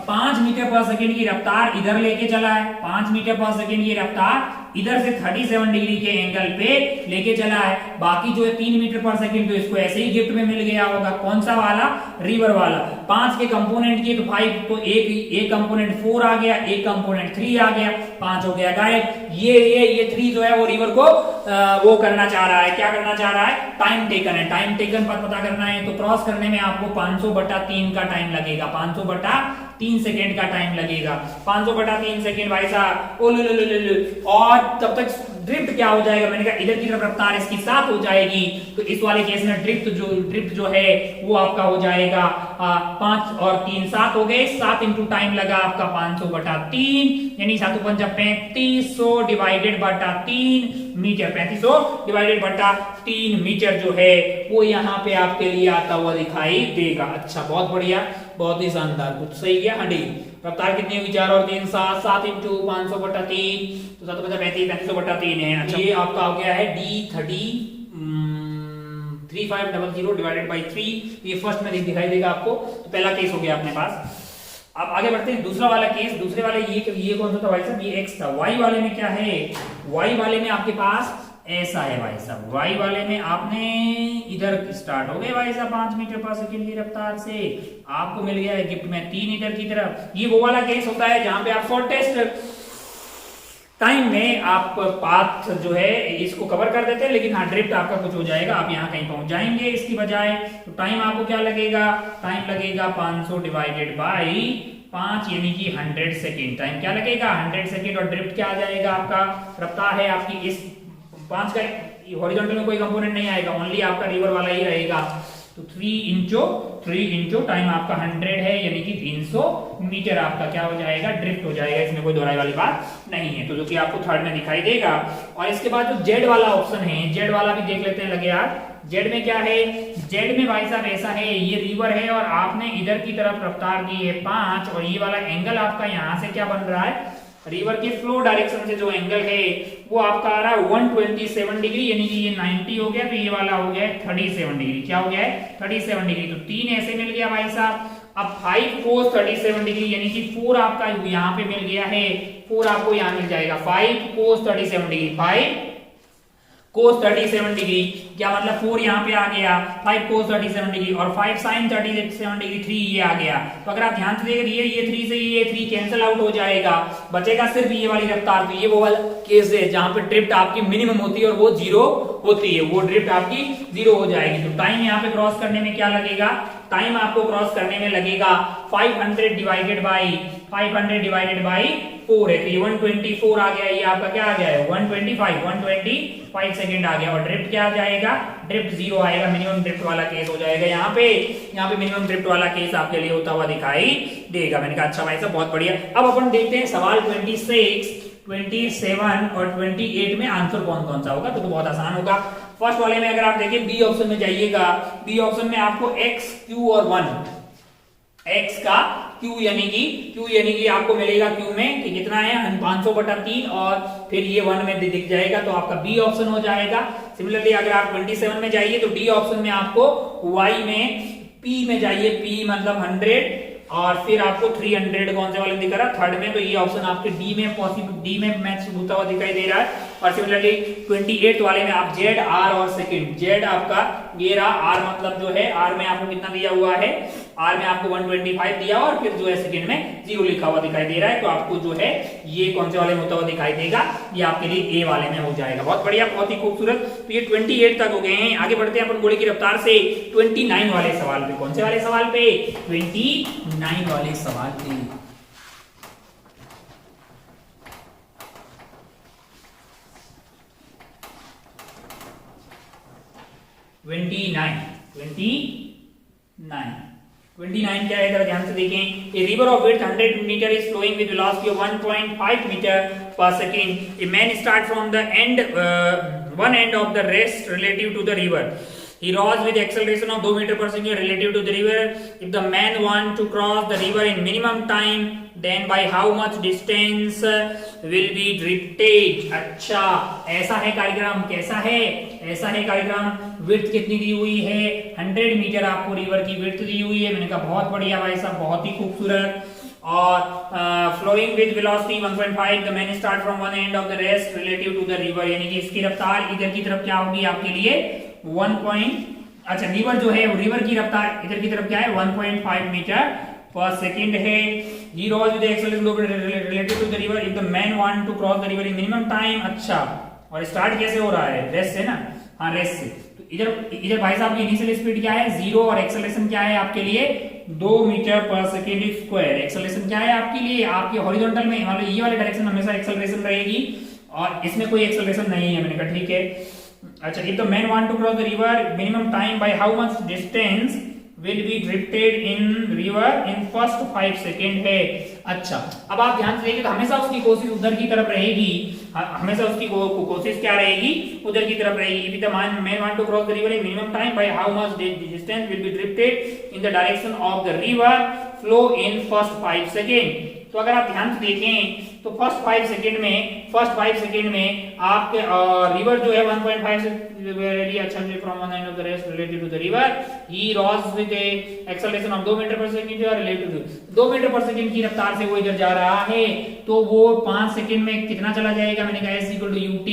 5 मीटर पर सेकेंड की रफ्तार इधर लेके चला है, 5 मीटर पर सेकेंड की रफ्तार इधर से 37 डिग्री के एंगल पे लेके चला है। बाकी जो है 3 मीटर पर सेकेंड तो इसको ऐसे ही गिफ्ट में मिल गया होगा। कौन सा वाला, रिवर वाला। 5 के कंपोनेंट किए तो 5 तो एक कंपोनेंट 4 आ गया, एक कंपोनेंट 3 आ गया, 5 हो गया गायब। ये 3 जो है वो रिवर को वो करना चाह रहा है, क्या करना चाह रहा है, टाइम टेकन है। टाइम टेकन पर पता करना है तो क्रॉस करने में आपको 500/3 का टाइम लगेगा, 500/3 सेकेंड का टाइम लगेगा। 500/3 सेकेंड भाई साहब। और तब तक ड्रिफ्ट क्या हो जाएगा, मैंने कहा इधर की तरफ रफ्तार इसकी 7 हो जाएगी, तो इस वाले केस में ड्रिफ्ट जो है वो आपका हो जाएगा 5 और 3 7 हो गए। 7 इंटू टाइम लगा आपका 500/3 यानी 7 5 3500 डिवाइडेड बटा 3 मीटर। 3500 डिवाइडेड बटा 3 मीटर जो है वो यहाँ पे आपके लिए आता हुआ दिखाई देगा। अच्छा बहुत बढ़िया, बहुत ही शानदार, कुछ सही है। हाँ रफ्तार कितनी होगी, 4 और 3 7, 7 इंटू 500/3 तो 7 5 35 3500/3 है। अच्छा ये आपका हो गया है D30 3500 डिवाइडेड बाई 3। ये फर्स्ट में दिखाई देगा आपको, तो पहला केस हो गया अपने पास। अब आगे बढ़ते हैं दूसरा वाला केस। दूसरे वाले ये कौन सा था भाई साहब, ये x था। y वाले में क्या है, y वाले में आपके पास ऐसा है भाई साहब। y वाले में आपने इधर स्टार्ट हो गए भाई साहब 5 मीटर पर सेकेंड की रफ्तार से, आपको मिल गया है गिफ्ट में 3 इधर की तरफ। ये वो वाला केस होता है जहां पे आप शॉर्टेस्ट टाइम में आप पाथ जो है इसको कवर कर देते हैं, लेकिन हाँ ड्रिफ्ट आपका कुछ हो जाएगा, आप यहाँ कहीं पहुंच जाएंगे इसकी बजाय। तो टाइम आपको क्या लगेगा, टाइम लगेगा 500 डिवाइडेड बाई 5 यानी कि 100 सेकेंड। टाइम क्या लगेगा 100 सेकेंड और ड्रिफ्ट क्या आ जाएगा आपका, रफ्तार है आपकी इस 5 का हॉरिजॉन्टल में कोई कंपोनेंट नहीं आएगा, ओनली आपका रिवर वाला ही रहेगा। तो 3 इंटू टाइम आपका 100 है यानी कि 300 मीटर आपका क्या हो जाएगा, ड्रिफ्ट हो जाएगा। इसमें कोई दोहराई वाली बात नहीं है, तो जो कि आपको थर्ड में दिखाई देगा। और इसके बाद जो जेड वाला ऑप्शन है, जेड वाला भी देख लेते हैं लगे यार। जेड में क्या है, जेड में भाई साहब ऐसा है, ये रिवर है और आपने इधर की तरफ रफ्तार दी है 5 और ये वाला एंगल आपका यहाँ से क्या बन रहा है, रिवर के फ्लो डायरेक्शन से जो एंगल है वो आपका आ रहा है 127 डिग्री यानी कि ये 90 हो गया, तो ये वाला हो गया 37 डिग्री। क्या हो गया है 37 डिग्री। तो 3 ऐसे मिल गया भाई साहब। अब 5 cos 37 डिग्री यानी कि 4 आपका यहाँ पे मिल गया है, 4 आपको यहाँ मिल जाएगा। 5 cos 37 डिग्री, 5 cos 37 डिग्री, क्या मतलब 4 यहाँ पे आ गया, 5 cos 37 डिग्री और 5 sin 37 डिग्री 3 ये आ गया। तो अगर आप ध्यान से देखिए ये 3 से ये 3 कैंसिल आउट हो जाएगा, बचेगा सिर्फ ये वाली रफ्तार। तो ये वो वाला केस है जहां पे ड्रिफ्ट आपकी मिनिमम होती है और वो 0 होती है, वो ड्रिफ्ट आपकी 0 हो जाएगी। तो टाइम यहाँ पे क्रॉस करने में क्या लगेगा, टाइम आपको क्रॉस करने में लगेगा 500 डिवाइडेड बाई 4 है, तो ये 124 आ गया, ये आपका क्या आ गया है 125 सेकंड आ गया। और ड्रिफ्ट क्या आ जाएगा, ड्रिफ्ट 0 आएगा, मिनिमम ड्रिफ्ट वाला केस हो जाएगा। यहाँ पे मिनिमम ड्रिफ्ट वाला केस आपके लिए होता हुआ दिखाई देगा। मैंने कहा अच्छा भाई साहब बहुत बढ़िया। अब अपन देखते हैं सवाल 26, 27 और 28 में आंसर कौन कौन सा होगा, तो बहुत आसान होगा। फर्स्ट वाले में अगर आप देखें बी ऑप्शन में जाइएगा, बी ऑप्शन में आपको x, q और 1, x का q यानी कि आपको मिलेगा q में कि कितना है 500/3 और फिर ये 1 में दिख जाएगा, तो आपका बी ऑप्शन हो जाएगा। सिमिलरली अगर आप 27 में जाइए तो डी ऑप्शन में आपको y में p में जाइए, p मतलब 100 और फिर आपको 300 कौन से वाले दिख रहा है थर्ड में, तो ये ऑप्शन आपके डी में पॉसिबल, डी में मैच होता हुआ दिखाई दे रहा है। और सिमिलरली 28 वाले में आप Z, R और सेकंड, Z आपका ये रहा, R मतलब जो है R में आपको कितना दिया हुआ है, आर में आपको 125 दिया और फिर जो है सेकंड में 0 लिखा हुआ दिखाई दे रहा है, तो आपको जो है ये कौन से वाले में होता हुआ दिखाई देगा, ये आपके लिए ए वाले में हो जाएगा। बहुत बढ़िया, बहुत ही खूबसूरत। तो ये 28 तक हो गए हैं। आगे बढ़ते हैं अपन घोड़े की रफ्तार से 29 वाले सवाल पे। कौन से वाले सवाल पे? 29 वाले सवाल पे। 29 क्या है, ध्यान से देखें। A river of width 100 metre is flowing with velocity of 1.5 metre per second. A man start from the end one end of the rest relative to the river. He rose with acceleration of 2 meter per second relative to the river. If the man want to cross the river in minimum time, then by how much distance will be drifted? अच्छा, ऐसा है कार्यक्रम। कैसा है? ऐसा है कार्यक्रम। विड्थ कितनी दी हुई है? 100 मीटर आपको रिवर की विड्थ दी हुई है। मैंने कहा बहुत बढ़िया भाई साहब, बहुत ही खूबसूरत। और flowing with velocity 1.5, the man start from one end of the rest relative to the river, यानी कि इसकी रफ्तार इधर की तरफ क्या होगी आपके लिए 1. रिवर जो है, रिवर की रफ्तार इधर की तरफ क्या है 1.5 मीटर पर सेकंड है। He rows with acceleration relative to the river if the man want to cross the river in minimum time. अच्छा, और स्टार्ट कैसे हो रहा है? रेस्ट से ना, हाँ रेस्ट से। तो इधर भाई साहब की इनिशियल स्पीड क्या है 0 और एक्सेलरेशन क्या है आपके लिए 2 मीटर पर सेकेंड स्क्वायर। एक्सेलरेशन क्या है आपके लिए? आपके हॉरिजॉन्टल में मतलब ये वाले डायरेक्शन हमेशा एक्सेलरेशन रहेगी और इसमें कोई एक्सेलरेशन नहीं है। मैंने कहा ठीक है। अच्छा, if the man want to cross the river minimum time by how much distance will be drifted in river in first 5 second है। अच्छा, अब आप ध्यान से देखिए तो हमेशा उसकी कोशिश उधर की तरफ रहेगी, हमेशा उसकी कोशिश क्या रहेगी? उधर की तरफ रहेगी। If the man want to cross the river in minimum time by how much distance will be drifted in the direction of the river flow in first 5 second. तो अगर आप ध्यान से देखें तो फर्स्ट 5 सेकेंड में आपके रिवर जो है 1.5 से अच्छा from one end of the rest related to the river he rows with acceleration of 2 meter per second related to 2 meter per second की रफ्तार से वो इधर जा रहा है, तो वो 5 सेकंड में कितना चला जाएगा? मैंने कहा s equal to ut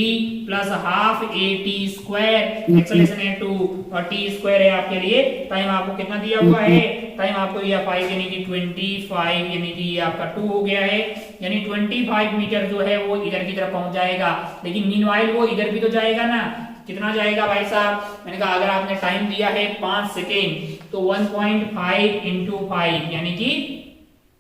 plus half at square. Acceleration है 2 और t स्क्वायर है आपके लिए। टाइम आपको कितना दिया हुआ है? टाइम आपको दिया 5 यानी कि 25 यानी कि ये आपका 2 हो गया है, यानी 25 मीटर जो है वो इधर की तरफ पहुंच जाएगा। लेकिन मीनवाइल वो इधर भी तो जाएगा ना, कितना जाएगा भाई साहब? मैंने कहा अगर आपने टाइम दिया है 5 सेकेंड तो 1.5 इंटू 5 यानी कि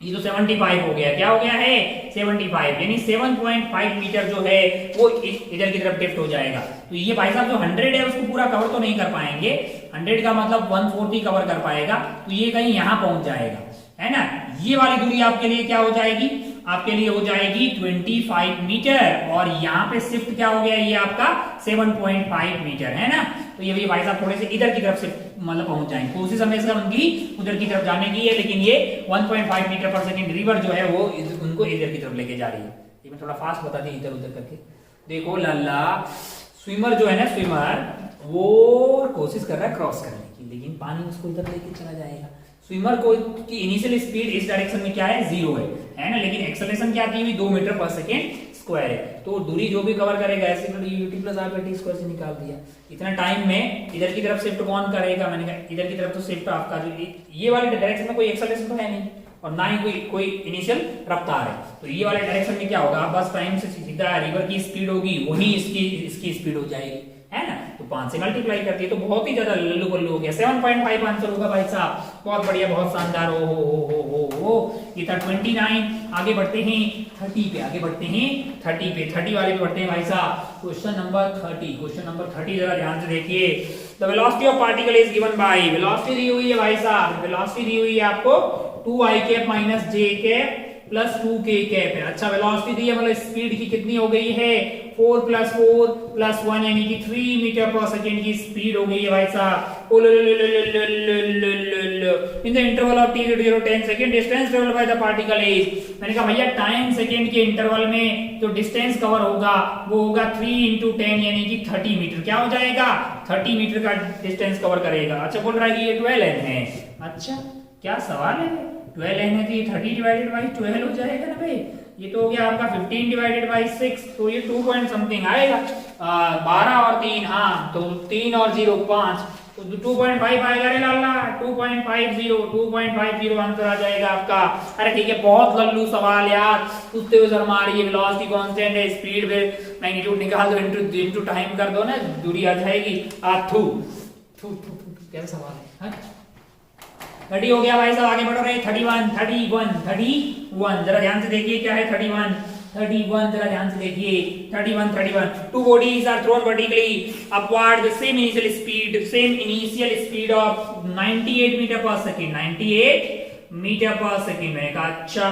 ये तो 75 हो गया। क्या हो गया है? 75, यानी 7.5 मीटर जो है वो इधर की तरफ ड्रिफ्ट हो जाएगा। तो ये भाई साहब जो 100 है उसको पूरा कवर तो नहीं कर पाएंगे, 100 का मतलब 1/4 ही कवर कर पाएगा, तो ये कहीं यहां पहुंच जाएगा, है ना। ये वाली दूरी आपके लिए क्या हो जाएगी? आपके लिए हो जाएगी 25 मीटर और यहाँ पे शिफ्ट क्या हो गया? ये आपका 7.5 मीटर, है ना। तो ये भी भाई साहब थोड़े से इधर की तरफ से मतलब पहुंच जाएंगे। कोशिश हमेशा उनकी उधर की तरफ जाने की है, लेकिन ये 1.5 मीटर पर सेकंड रिवर जो है वो उनको इधर की तरफ लेके जा रही है। ये मैं थोड़ा फास्ट बता दी इधर उधर करके। देखो लल्ला, स्विमर जो है ना, स्विमर वो कोशिश कर रहा है क्रॉस करने की, लेकिन पानी उसको इधर लेके चला जाएगा। स्विमर को की इनिशियल स्पीड इस डायरेक्शन में क्या है 0 है ना, लेकिन एक्सेलरेशन क्या दी हुई 2 मीटर पर सेकेंड स्क्वायर है। तो दूरी जो भी कवर करेगा ऐसे ut प्लस r/t स्क्वायर से निकाल दिया। इतना टाइम में इधर की तरफ शिफ्ट कौन करेगा? मैंने कहा इधर की तरफ तो शिफ्ट आपका जो ये वाले डायरेक्शन में कोई एक्सेलरेशन तो है नहीं और ना ही कोई इनिशियल रफ्तार है, तो ये वाले डायरेक्शन में क्या होगा? बस टाइम से सीधा रिवर की स्पीड होगी वही इसकी स्पीड हो जाएगी, है ना। तो 5 से मल्टीप्लाई करती है तो बहुत ही ज्यादा लल्लू बल्लू हो गया। 7.5 आंसर होगा भाई साहब। बहुत बढ़िया, बहुत शानदार। हो ये था 29। आगे बढ़ते हैं 30 पे, 30 वाले पे बढ़ते हैं भाई साहब। क्वेश्चन नंबर 30 जरा ध्यान से देखिए। The velocity of particle is given by, velocity दी हुई है भाई साहब, वेलोसिटी दी हुई है आपको 2i cap minus j cap plus 2k cap है। अच्छा, वेलोसिटी दी है मतलब स्पीड की कितनी हो गई है 4 + 4 + 1 यानी कि 3 मीटर पर सेकेंड की स्पीड हो गई है भाई साहब। In the interval of t 10 second distance travelled by the particle is. मैंने कहा भैया 10 सेकेंड के इंटरवल में जो डिस्टेंस कवर होगा वो होगा 3 × 10 यानी कि 30 मीटर। क्या हो जाएगा? 30 मीटर का डिस्टेंस कवर करेगा। अच्छा, बोल रहा है कि ये 12 n है। अच्छा, क्या सवाल है? 12 n है तो ये 30 डिवाइडेड बाई 12 हो जाएगा ना भाई। ये तो हो गया आपका 15 डिवाइडेड बाई 6, तो ये 2 पॉइंट समथिंग आएगा। 12 और 3, हाँ तो 3 और 0 5, तो 2.5 आएगा रे लाला, 2.50 आंसर आ जाएगा आपका। अरे ठीक है, बहुत लल्लू सवाल यार, पूछते हुए शर्मा आ रही है। वेलोसिटी कांस्टेंट है, स्पीड पे मैग्नीट्यूड निकाल दो, इनटू टाइम कर दो ना, दूरी आ जाएगी। थू थू थू क्या सवाल है। 30 हो गया भाई साहब, आगे बढ़ो रे। 31 जरा ध्यान से देखिए क्या है 31 जरा ध्यान से देखिए। 31 two bodies are thrown vertically upward the same initial speed of 98 meter per second, 98 meter per second। मैंने कहा अच्छा,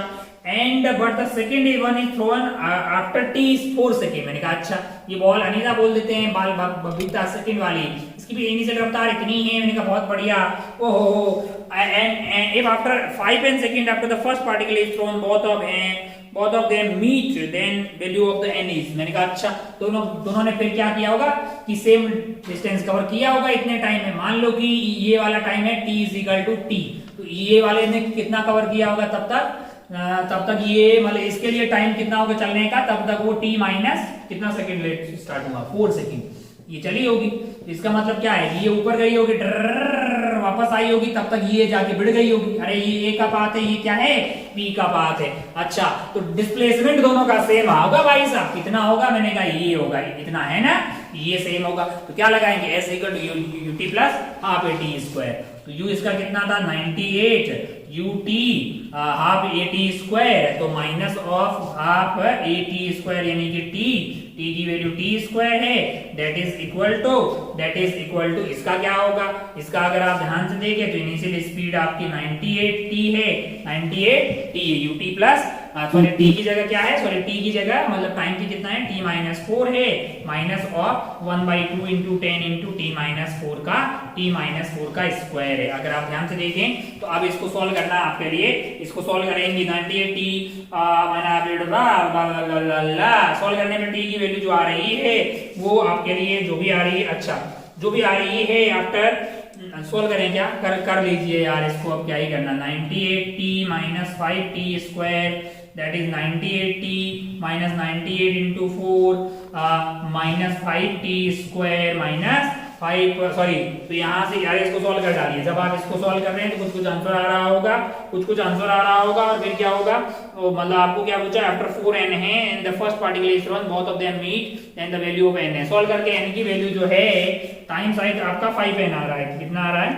and but the second one is thrown after t is 4 second। मैंने कहा अच्छा, ये बॉल अनीता बोल देते हैं, बाल बबीता सेकंड वाली, इसकी भी इनिशियल रफ्तार इतनी है। मैंने कहा बहुत बढ़िया। ओहो, and if after 5 seconds after the first particle is thrown both of them meet, then value of the n is। मैंने कहा अच्छा, दोनों ने फिर क्या किया होगा कि सेम डिस्टेंस कवर किया होगा इतने टाइम में। मान लो कि ये वाला टाइम है t is equal to t, तो ये वाले ने कितना कवर किया होगा तब तक ये मतलब इसके लिए टाइम कितना होगा चलने का, तब तक वो t माइनस कितना सेकंड लेट स्टार्ट हुआ, 4 सेकंड ये चली होगी। इसका मतलब क्या है, ये ऊपर गई होगी, वापस आई होगी, तब तक ये जाके भिड़ गई होगी। अरे ये a का पाथ है, ये क्या है p का पाथ है। अच्छा, तो डिस्प्लेसमेंट दोनों का सेम होगा भाई साहब, कितना होगा, मैंने कहा ये होगा, इतना है ना, ये सेम होगा। तो क्या लगाएंगे, s equal to ut plus half at square. तो u इसका कितना था 98 ut हाफ at स्क्वायर, तो minus of half at square यानी कि t की वैल्यू t स्क्वायर है, दैट इज इक्वल टू इसका क्या होगा, इसका अगर आप ध्यान से देखें तो इनिशियल स्पीड आपकी 98t है, 98t ut plus sorry t की जगह क्या है, सॉरी t की जगह मतलब टाइम की कितना है, t माइनस 4 है, minus of 1/2 into 10 into t minus 4 का स्क्वायर है। अगर आप ध्यान से देखें तो अब इसको सॉल्व करना है आपके लिए, इसको सॉल्व करेंगे 98t सॉल्व करने में t की वैल्यू जो आ रही है वो आपके लिए जो भी आ रही है, अच्छा जो भी आ रही है आफ्टर सोल्व करें क्या कर लीजिए यार इसको। अब क्या ही करना, 98t minus 5t square that is 98t minus 98 into 4 minus 5t square minus 5 sorry, तो यहाँ से यार इसको सॉल्व कर डालिए। जब आप इसको सॉल्व कर रहे हैं तो कुछ आंसर आ रहा होगा, कुछ आंसर आ रहा होगा, और फिर क्या होगा, तो मतलब आपको क्या पूछा, आफ्टर 4n है and the first particle is thrown both of them meet and the value of n है। सॉल्व करके n की वैल्यू जो है टाइम साइड आपका 5n आ रहा है, कितना आ रहा है,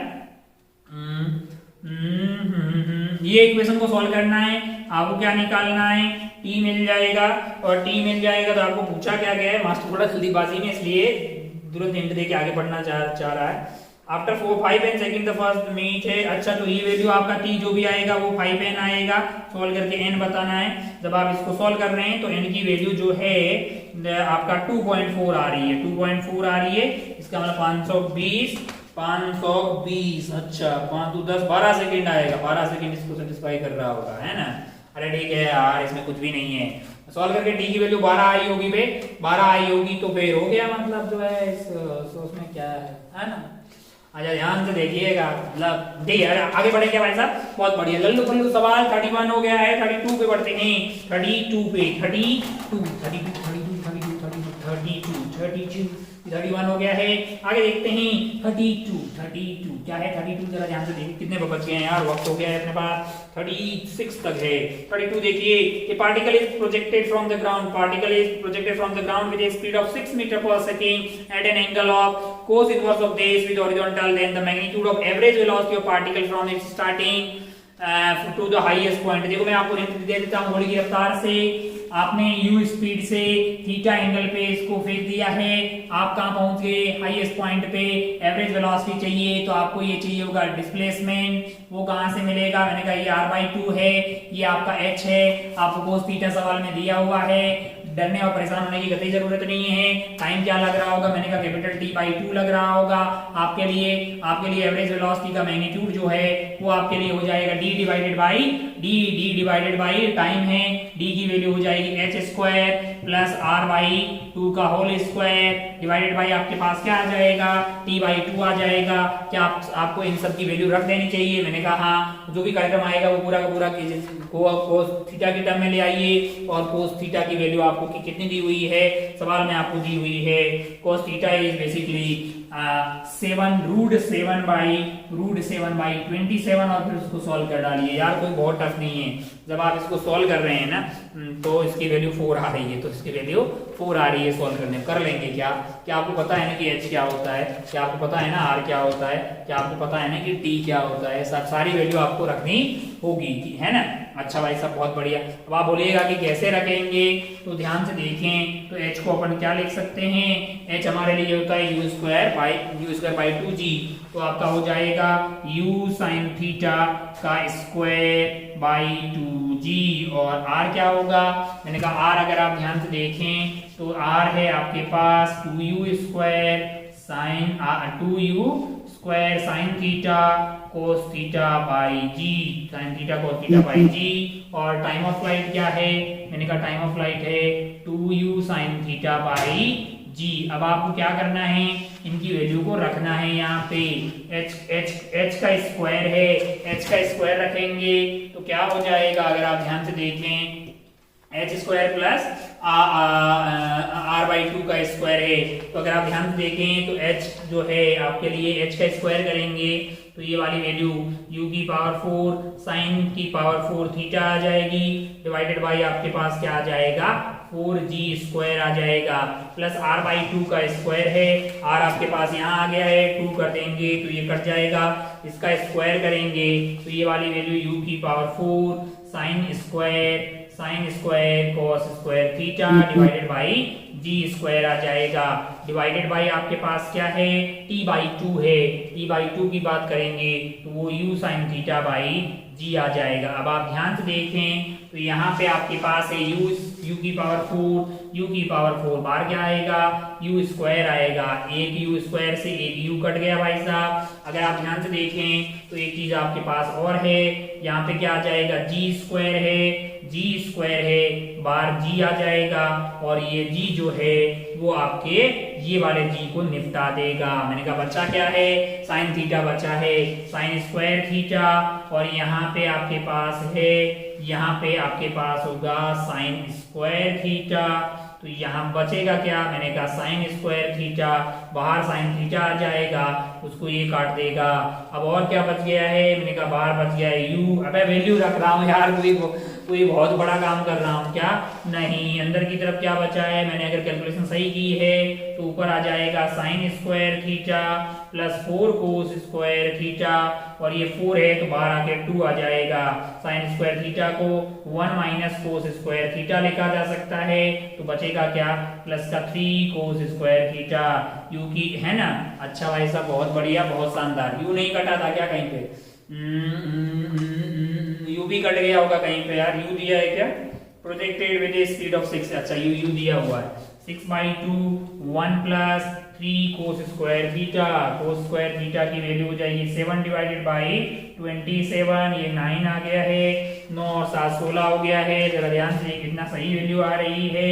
ये इक्वेशन को सॉल्व करना है, आपको क्या निकालना है, t मिल जाएगा, और t मिल जाएगा तो आपको पूछा क्या गया है, मास्टर थोड़ा जल्दीबाजी में इसलिए तुरंत हिंट देके आगे बढ़ना चाह रहा है। After 5n second the first meet है, अच्छा तो ये वैल्यू आपका t जो भी आएगा वो 5n आएगा, सॉल्व करके n बताना है। जब आप इसको सॉल्व कर रहे हैं तो n की वैल्यू जो है आपका 2.4 आ रही है, 2.4 आ रही है, इसका मतलब 520, अच्छा 5 to 10 12 सेकंड आएगा, 12 सेकंड इसको सेटिस्फाई कर रहा होगा, है ना। अरे ठीक है यार, इसमें कुछ भी नहीं है, सॉल्व करके t की वैल्यू 12 आई होगी बे, 12 आई होगी तो फिर हो गया, मतलब जो है इस उसमें क्या है ना। अच्छा ध्यान से देखिएगा, मतलब देखिए आगे बढ़ेंगे भाई साहब, बहुत बढ़िया लल्लू पल्लू सवाल। 31 हो गया है, 32 पे बढ़ते हैं, 32 पे 31 हो गया है। आगे देखते हैं 32 क्या है, 32 जरा ध्यान से देखिए कितने बच गए हैं यार, वक्त हो गया है अपने पास, 36 तक है। 32 देखिए, a particle is projected from the ground with a speed of 6 meter per second at an angle of cos inverse of this with horizontal, then the magnitude of average velocity of particle from its starting to the highest point। देखो मैं आपको हिंट दे देता हूँ, घोड़े की रफ्तार से आपने u स्पीड से थीटा एंगल पे इसको फेंक दिया है, आप कहां पहुंच गए, हाईएस्ट पॉइंट पे। एवरेज वेलोसिटी चाहिए तो आपको ये चाहिए होगा डिस्प्लेसमेंट, वो कहां से मिलेगा, मैंने कहा ये r/2 है, ये आपका h है, आपको cos थीटा सवाल में दिया हुआ है, डरने और परेशान होने की कतई जरूरत नहीं है। टाइम क्या लग रहा होगा, मैंने कहा कैपिटल T/2 लग रहा होगा आपके लिए एवरेज वेलोसिटी का मैग्नीट्यूड जो है वो आपके लिए हो जाएगा d डिवाइडेड बाई टाइम है, d की वैल्यू हो जाएगी h स्क्वायर प्लस r/2 का होल स्क्वायर डिवाइडेड बाई आपके पास क्या आ जाएगा, T/2 आ जाएगा। क्या आपको इन सब की वैल्यू रख देनी चाहिए, मैंने कहा हाँ, जो भी कार्यक्रम आएगा वो पूरा का पूरा कोस थीटा की टर्म में ले आइए और कोस थीटा की वैल्यू आपको कितनी दी हुई है, सवाल में आपको दी हुई है कोस थीटा इज बेसिकली 7√7/27 और फिर उसको सॉल्व कर डालिए। यार कोई बहुत टफ नहीं है, जब आप इसको सॉल्व कर रहे हैं ना तो इसकी वैल्यू 4 आ रही है, तो इसकी वैल्यू 4 आ रही है, सॉल्व करने कर लेंगे। क्या क्या आपको पता है ना कि h क्या होता है, क्या आपको पता है ना r क्या होता है, क्या आपको पता है ना कि t क्या होता है, सब सारी वैल्यू आपको रखनी होगी, है ना। अच्छा भाई साहब बहुत बढ़िया। अब आप बोलिएगा कि कैसे रखेंगे, तो ध्यान से देखें तो h को अपन क्या लिख सकते हैं, h हमारे लिए होता है u²/2g, तो आपका हो जाएगा u sin थीटा का स्क्वायर बाई 2g, और r क्या होगा, मैंने कहा r अगर आप ध्यान से देखें तो r है आपके पास 2u² sin theta cos theta by g, sin theta cos theta by g, और टाइम ऑफ फ्लाइट क्या है, मैंने कहा टाइम ऑफ फ्लाइट है 2u sin theta by g। अब आपको क्या करना है, इनकी वैल्यू को रखना है यहाँ पे, h का स्क्वायर है, h का स्क्वायर रखेंगे तो क्या हो जाएगा, अगर आप ध्यान से देखें h² प्लस r/2 का स्क्वायर है, तो अगर आप ध्यान से देखें तो h जो है आपके लिए h का स्क्वायर करेंगे तो ये वाली वैल्यू u की पावर 4 sin की पावर 4 थीटा आ जाएगी, डिवाइडेड बाई आपके पास क्या आ जाएगा 4g² आ जाएगा, प्लस r/2 का स्क्वायर है, r आपके पास यहाँ आ गया है, 2 कर देंगे तो ये कट जाएगा, इसका स्क्वायर करेंगे तो ये वाली वैल्यू u की power 4 sin square cos square theta divided by g² आ जाएगा, डिवाइडेड बाई आपके पास क्या है t/2 है, t/2 की बात करेंगे तो वो u sin theta by g आ जाएगा। अब आप ध्यान से देखें तो यहाँ पे आपके पास है u की पावर 4 बार क्या आएगा u² आएगा, एक u² से एक u कट गया भाई साहब। अगर आप ध्यान से देखें तो एक चीज आपके पास और है, यहाँ पे क्या आ जाएगा g² है बार g आ जाएगा, और ये g जो है वो आपके ये वाले g को निपटा देगा। मैंने कहा बच्चा क्या है, साइन थीटा बचा है, साइन स्क्वायर थीटा, और यहाँ पे आपके पास है, यहाँ पे आपके पास होगा साइन स्क्वायर थीटा, तो यहाँ बचेगा क्या, मैंने कहा साइन स्क्वायर थीटा, बाहर साइन थीटा आ जाएगा, उसको ये काट देगा। अब और क्या बच गया है, मैंने कहा बाहर बच गया है u। अबे वैल्यू रख रहा हूँ यार, कोई बहुत बड़ा काम कर रहा हूँ क्या, नहीं, अंदर की तरफ क्या बचा है, मैंने अगर कैलकुलेशन सही की है तो ऊपर आ जाएगा sine square theta plus 4 cos square theta, और ये 4 है तो बाहर आके 2 आ जाएगा। साइन स्क्वायर थीटा को 1 माइनस कोस स्क्वायर थीटा लिखा जा सकता है, तो बचेगा क्या प्लस का 3 कोस स्क्वायर थीटा, यू की है ना। अच्छा भाई साहब बहुत बढ़िया, बहुत शानदार। यू नहीं कटा था क्या कहीं पे, यू भी कट गया होगा कहीं पे यार, यू दिया है क्या, प्रोजेक्टेड विद स्पीड ऑफ 6, अच्छा यू दिया हुआ है 6/2 1 plus 3 cos square theta, cos square theta की वैल्यू हो जाएगी 7 डिवाइडेड बाई 27, ये 9 आ गया है, 9 और 7 16 हो गया है। जरा ध्यान से कितना सही वैल्यू आ रही है,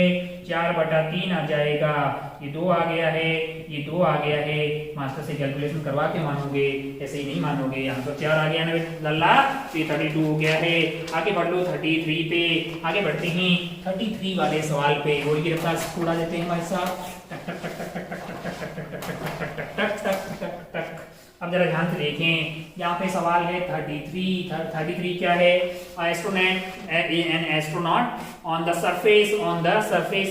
4/3 आ जाएगा, ये 2 आ गया है, ये 2 आ गया है। मास्टर से कैलकुलेशन करवा के मानोगे, ऐसे ही नहीं मानोगे। यहाँ तो 4 आ गया ना लल्ला, तो ये 32 हो गया है। आगे बढ़ लो 33 पे, आगे बढ़ते हैं 33 वाले सवाल पे। गोली की रफ्तार से उड़ा देते हैं भाई साहब, टक टक टक टक टक टक टक टक टक टक टक टक टक टक टक। अब जरा ध्यान से देखें, यहाँ पे सवाल है 33 क्या है, an astronaut on the surface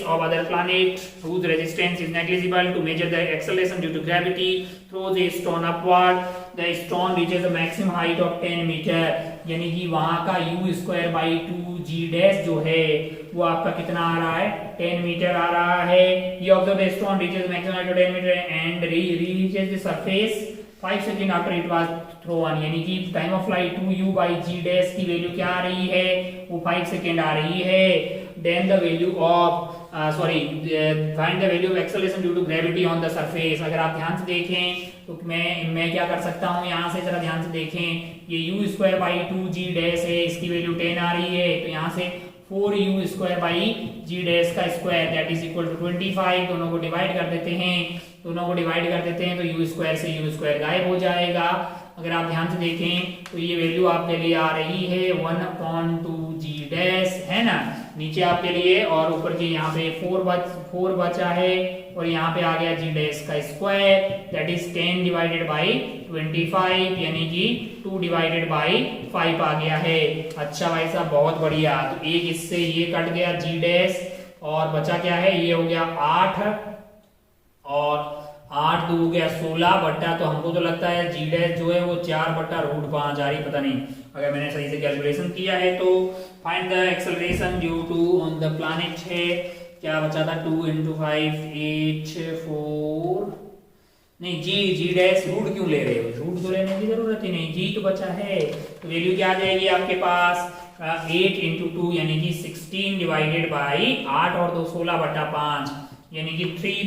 of other planet whose resistance is negligible to measure the acceleration due to gravity throws a stone upward. The stone reaches a maximum height of 10 meter, यानी कि वहां का u²/2g' जो है वो आपका कितना आ रहा है 10 मीटर आ रहा है। ये observe the stone reaches maximum height of 10 meter and reaches the surface 5 second after it was thrown, यानी कि टाइम ऑफ फ्लाइट 2u/g' की वैल्यू क्या आ रही है, वो 5 सेकेंड आ रही है। Then the value of find the value of acceleration due to gravity on the surface. अगर आप ध्यान से देखें तो मैं क्या कर सकता हूँ, यहाँ से जरा ध्यान से देखें, ये u²/2g' है, इसकी वैल्यू 10 आ रही है, तो यहाँ से 4u²/g' का square that is equal to 25, दोनों को डिवाइड कर देते हैं, तो u² से u² गायब हो जाएगा। अगर आप ध्यान से देखें तो ये वैल्यू आपके लिए आ रही है 1/2g जी डैश है ना नीचे आपके लिए, और ऊपर के यहाँ पे 4 बचा है, और यहाँ पे आ गया जी डैश का square that is 10 divided by 25 यानी कि 2 डिवाइडेड बाई 5 आ गया है। अच्छा भाई साहब बहुत बढ़िया। तो एक इससे ये कट गया जी डैश, और बचा क्या है, ये हो गया 8, और 8 2 हो गया 16 बट्टा, तो हमको तो लगता है जी डैश जो है वो 4/√5 आ रही, पता नहीं अगर मैंने सही से कैलकुलेशन किया है तो। Find the acceleration due to on the planet है, क्या बचा था 2 × 5 8 4, नहीं जी डैश रूट क्यों ले रहे हो, रूट तो लेने की जरूरत ही नहीं, जी तो बचा है। तो वैल्यू क्या आ जाएगी आपके पास 8 × 2 यानी कि 16 डिवाइडेड बाई 8 और 2 16/5 यानी कि 3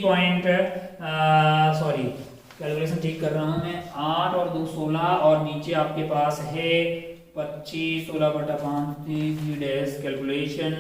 कैलकुलेशन ठीक कर रहा हूं मैं, 8 और 2 16, और नीचे आपके पास है 25 16/5 जी डैश कैलकुलेशन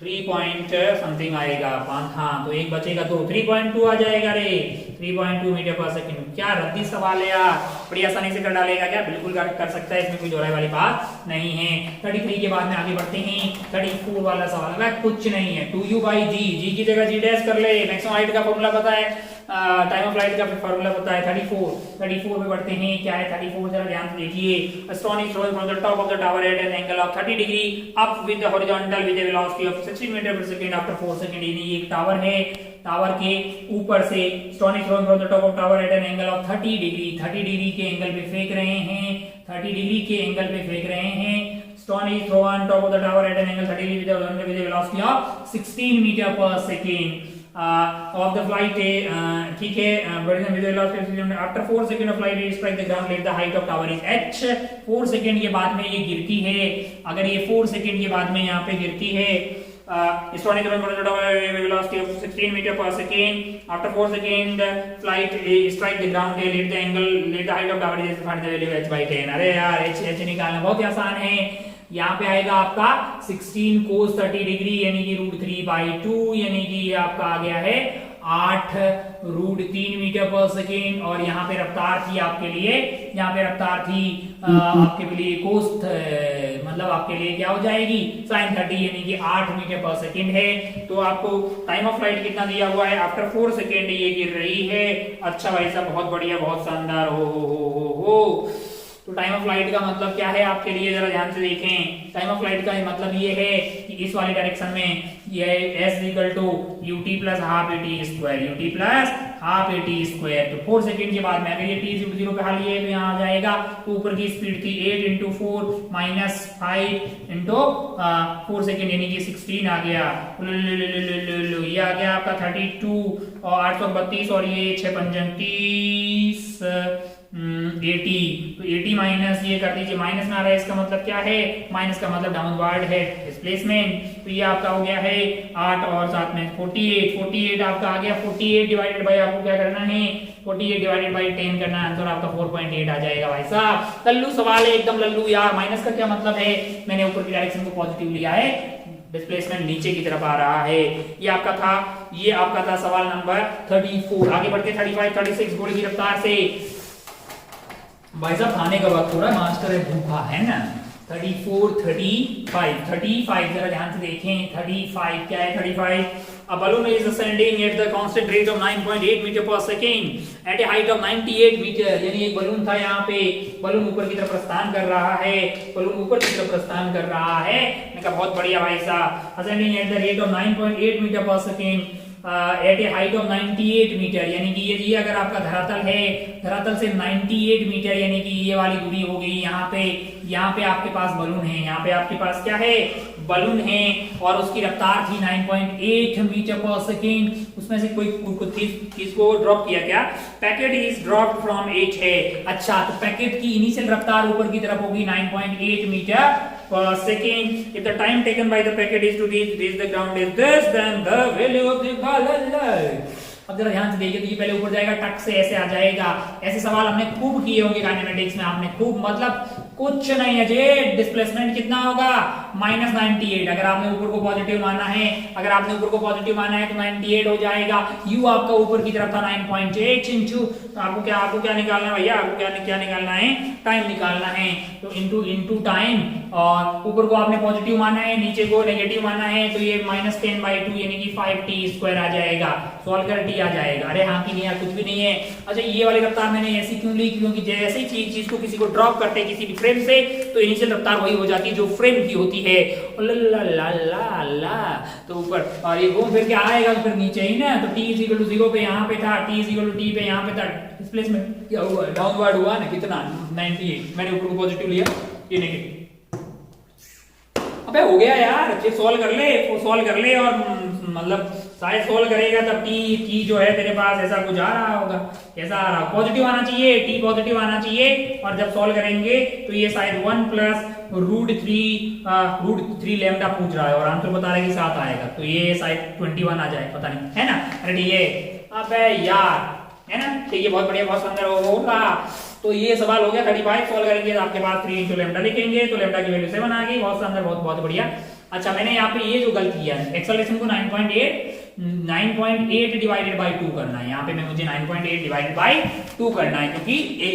3 समथिंग आएगा 5, हाँ तो एक बचेगा तो 3.2 आ जाएगा रे, 3.2 मीटर पर सेकंड। क्या रद्दी सवाल है यार, बड़ी आसानी से कर डालेगा क्या, बिल्कुल कर सकता है, इसमें कोई दोहराई वाली बात नहीं है। 33 के बाद में आगे बढ़ते हैं, 34 वाला सवाल है, कुछ नहीं है 2u/g, जी की जगह जी डैश कर ले, मैक्सिमम हाइट का फॉर्मूला पता है, टाइम ऑफ फ्लाइट का फॉर्मूला पता है। 34 पे बढ़ते हैं, क्या है 34 जरा ध्यान से देखिए। Stone is thrown from the top of the tower at an angle of 30 degree up with the horizontal with a velocity of 60 meter per second after 4 second. ये एक टावर है, टावर के ऊपर से stone is thrown from the top of tower at an angle of 30 degree, 30 degree के एंगल पे फेंक रहे हैं, 30 डिग्री के एंगल पे फेंक रहे हैं। Stone is thrown top of the tower at an angle 30 degree with a velocity of 16 meter per second of the flight, ठीक है, after 4 second of flight it strike the ground, let the height of tower is h। 4 second के बाद में ये गिरती है, अगर ये 4 सेकंड के बाद में यहाँ पे गिरती है, velocity of 16 meter per second, after 4 second flight strike the ground, let the angle, let the height of tower is find the value h/10। अरे यार h निकालना बहुत ही आसान है, यहाँ पे आएगा आपका 16 cos 30 डिग्री यानी कि √3/2 यानी कि ये आपका आ गया है 8 √3 मीटर पर सेकेंड, और यहाँ पे रफ्तार थी आपके लिए, यहाँ पे रफ्तार थी आपके लिए कोस, मतलब आपके लिए क्या हो जाएगी sin 30 यानी कि 8 मीटर पर सेकेंड है। तो आपको टाइम ऑफ फ्लाइट कितना दिया हुआ है, आफ्टर 4 सेकेंड ये गिर रही है। अच्छा भाई साहब बहुत बढ़िया, बहुत शानदार, हो। तो टाइम ऑफ फ्लाइट का मतलब क्या है आपके लिए, जरा ध्यान से देखें। टाइम ऑफ फ्लाइट का मतलब ये है कि इस वाली डायरेक्शन में ये s = ut + ½ at², ut + ½ at²। तो 4 सेकंड के बाद में अगर ये t 0 पे हाल ये तो यहाँ आ जाएगा, तो ऊपर की स्पीड थी 8 × 4 - 5 × 4 सेकंड यानी कि 16 आ गया, ये आ गया आपका 32 और 832 और ये 6 × 5 = 30 80। तो 80 माइनस ये कर दीजिए, माइनस में आ रहा है, इसका मतलब क्या है, माइनस का मतलब डाउनवर्ड है डिस्प्लेसमेंट। तो ये आपका हो गया है 8 और साथ में 48 आपका आ गया। 48 डिवाइडेड बाय आपको क्या करना है, 48 डिवाइडेड बाय 10 करना है, आंसर आपका 4.8 आ जाएगा भाई साहब। लल्लू सवाल है एकदम लल्लू यार। माइनस का क्या मतलब है, मैंने ऊपर की डायरेक्शन को पॉजिटिव लिया है, डिस्प्लेसमेंट नीचे की तरफ आ रहा है। ये आपका था सवाल नंबर 34। आगे बढ़ते 35 36 घोड़े की रफ्तार से। भाई साहब खाने का वक्त हो रहा है, मास्टर है भूखा है ना। 34 35 जरा ध्यान से देखें। 35 क्या है, 35 a balloon is ascending at the constant rate of 9.8 meter per second at a height of 98 meter। यानी एक बलून था, यहाँ पे बलून ऊपर की तरफ प्रस्थान कर रहा है, मैं कहा बहुत बढ़िया भाई साहब। ascending at the rate of 9.8 meter per second at a height of 98 meter यानी कि ये अगर आपका धरातल है, धरातल से 98 मीटर यानी कि ये वाली दूरी हो गई। यहाँ पे आपके पास बलून है, यहाँ पे आपके पास क्या है, बलून है, और उसकी रफ्तार थी 9.8 मीटर पर सेकेंड। उसमें से कोई चीज को ड्रॉप किया क्या, पैकेट इज ड्रॉप्ड फ्रॉम 8 है। अच्छा, तो पैकेट की इनिशियल रफ्तार ऊपर की तरफ होगी 9.8 metre per second। If the time taken by the packet is to reach the ground is this, then the value of the अब जरा ध्यान से देखिए, तो ये पहले ऊपर जाएगा, टक से ऐसे आ जाएगा। ऐसे सवाल हमने खूब किए होंगे काइनेमेटिक्स में, आपने खूब, मतलब कुछ नहीं है जी। डिस्प्लेसमेंट कितना होगा, -98। अगर आपने ऊपर को पॉजिटिव माना है, अगर आपने ऊपर को पॉजिटिव माना है तो 98 हो जाएगा। u आपका ऊपर की तरफ था 9.8 इंटू, आपको क्या निकालना है भैया, आपको क्या निकालना है, टाइम निकालना है। तो इंटू टाइम, और ऊपर को आपने पॉजिटिव माना है, नीचे को नेगेटिव माना है, तो ये -10/2 यानी कि 5t² आ जाएगा। सॉल्व कर t आ जाएगा। अरे हाँ कि नहीं यार, कुछ भी नहीं है। अच्छा, ये वाली रफ्तार मैंने ऐसी क्यों ली, क्योंकि जैसे ही चीज को किसी को ड्रॉप करते हैं किसी भी फ्रेम से, तो इनिशियल रफ्तार वही हो जाती है जो फ्रेम की होती है। तो ऊपर, और ये घूम फिर के आएगा तो फिर नीचे ही ना। तो t = 0 पे यहाँ पे था, t = t पे यहाँ पे था। डिस्प्लेसमेंट क्या हुआ, डाउनवर्ड हुआ ना, कितना 98। मैंने ऊपर को पॉजिटिव लिया, ये नेगेटिव। अबे हो गया यार, ये सॉल्व कर ले और मतलब शायद सॉल्व करेगा तब t जो है तेरे पास ऐसा कुछ आ रहा होगा, कैसा आ रहा, पॉजिटिव आना चाहिए, t पॉजिटिव आना चाहिए। और जब सॉल्व करेंगे तो ये शायद 1 + √3 लैम्डा पूछ रहा है और आंसर बता रहा है कि 7 आएगा, तो ये शायद 21 आ जाए, पता नहीं, है ना। अरे ठीक है, अबे यार, है ना, ठीक है, बहुत बढ़िया, बहुत सुंदर होगा। तो ये सवाल हो गया 35। सॉल्व करेंगे तो आपके पास 3 × लैम्डा लिखेंगे तो लैम्डा की वैल्यू 7 आ गई। बहुत सुंदर, बहुत बढ़िया। अच्छा, मैंने यहाँ पे ये जो गलती किया है, एक्सेलरेशन को 9.8 डिवाइडेड बाय 2 करना है। यहाँ पे मुझे 9.8 डिवाइडेड बाय 2 करना है, क्योंकि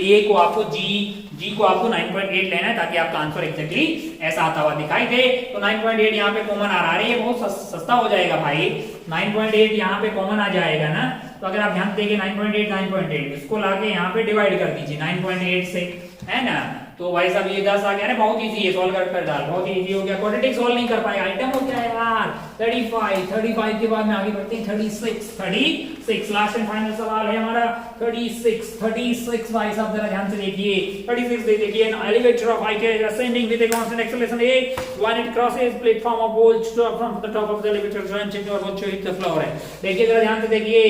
ए को आपको जी को आपको 9.8 लेना है ताकि आपका आंसर एग्जैक्टली ऐसा आता हुआ दिखाई दे। तो 9.8 यहाँ पे कॉमन आ रहा है, ये बहुत सस्ता हो जाएगा भाई। 9.8 यहाँ पे कॉमन आ जाएगा ना, तो अगर आप ध्यान देंगे 9.8 इसको लाके यहाँ पे डिवाइड कर दीजिए 9.8 से, है ना। तो भाई साहब ये 10 आ गया ना, बहुत इजी है, सॉल्व कर डाल, बहुत इजी हो गया। क्वाड्रेटिक सॉल्व नहीं कर पाएगा, आइटम हो गया यार 35 के बाद में आगे बढ़ते हैं 36 लास्ट एंड फाइनल सवाल है हमारा 36 भाई साहब जरा ध्यान से देखिए। 36 देखिए, an elevator of height is ascending with a constant acceleration a when it crosses platform of bolt from the top of the elevator joint into or to hit the floor है। देखिए जरा ध्यान से देखिए,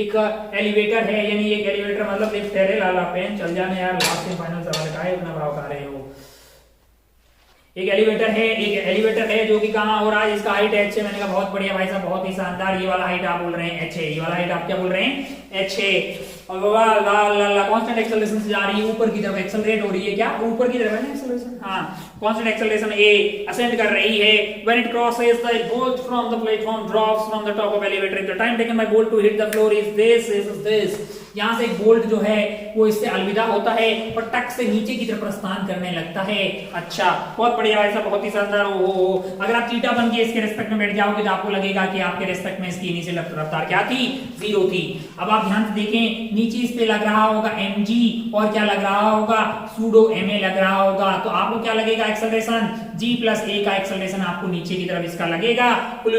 एक एलिवेटर है, यानी एक एलिवेटर मतलब लिफ्ट है। लाला पेन चल जाने यार, लास्ट एंड फाइनल सवाल का है, इतना भाव खा रहे हो। एक एलिवेटर है जो कि कहां हो रहा है, इसका हाइट h है। मैंने कहा बहुत बढ़िया भाई साहब, बहुत ही शानदार। ये वाला हाइट आप बोल रहे हैं h है, ये वाला हाइट आप क्या बोल रहे हैं, h है। और कांस्टेंट एक्सेलरेशन से जा रही है ऊपर की तरफ, एक्सेलरेट हो रही है, क्या ऊपर की तरफ है ना एक्सेलरेशन, हाँ। कांस्टेंट एक्सेलरेशन a असेंड कर रही है। When it crosses the bolt from the platform drops from the top of elevator, the time taken by bolt to hit the floor is this. यहाँ से एक बोल्ट जो है वो इससे अलविदा होता है और टक से नीचे की तरफ प्रस्थान करने लगता है। अच्छा, बहुत बढ़िया भाई साहब, बहुत ही शानदार। अगर आप चीटा बन के इसके रिस्पेक्ट में बैठ जाओगे तो आपको लगेगा कि आपके रिस्पेक्ट में इसकी इनिशियल रफ्तार क्या थी, 0 थी। अब आप ध्यान से देखें, नीचे इस पे लग रहा होगा mg और क्या लग रहा होगा, सूडो ma लग रहा होगा। तो आपको क्या लगेगा, एक्सेलरेशन g + a का एक्सेलरेशन आपको नीचे की तरफ इसका लगेगा। तो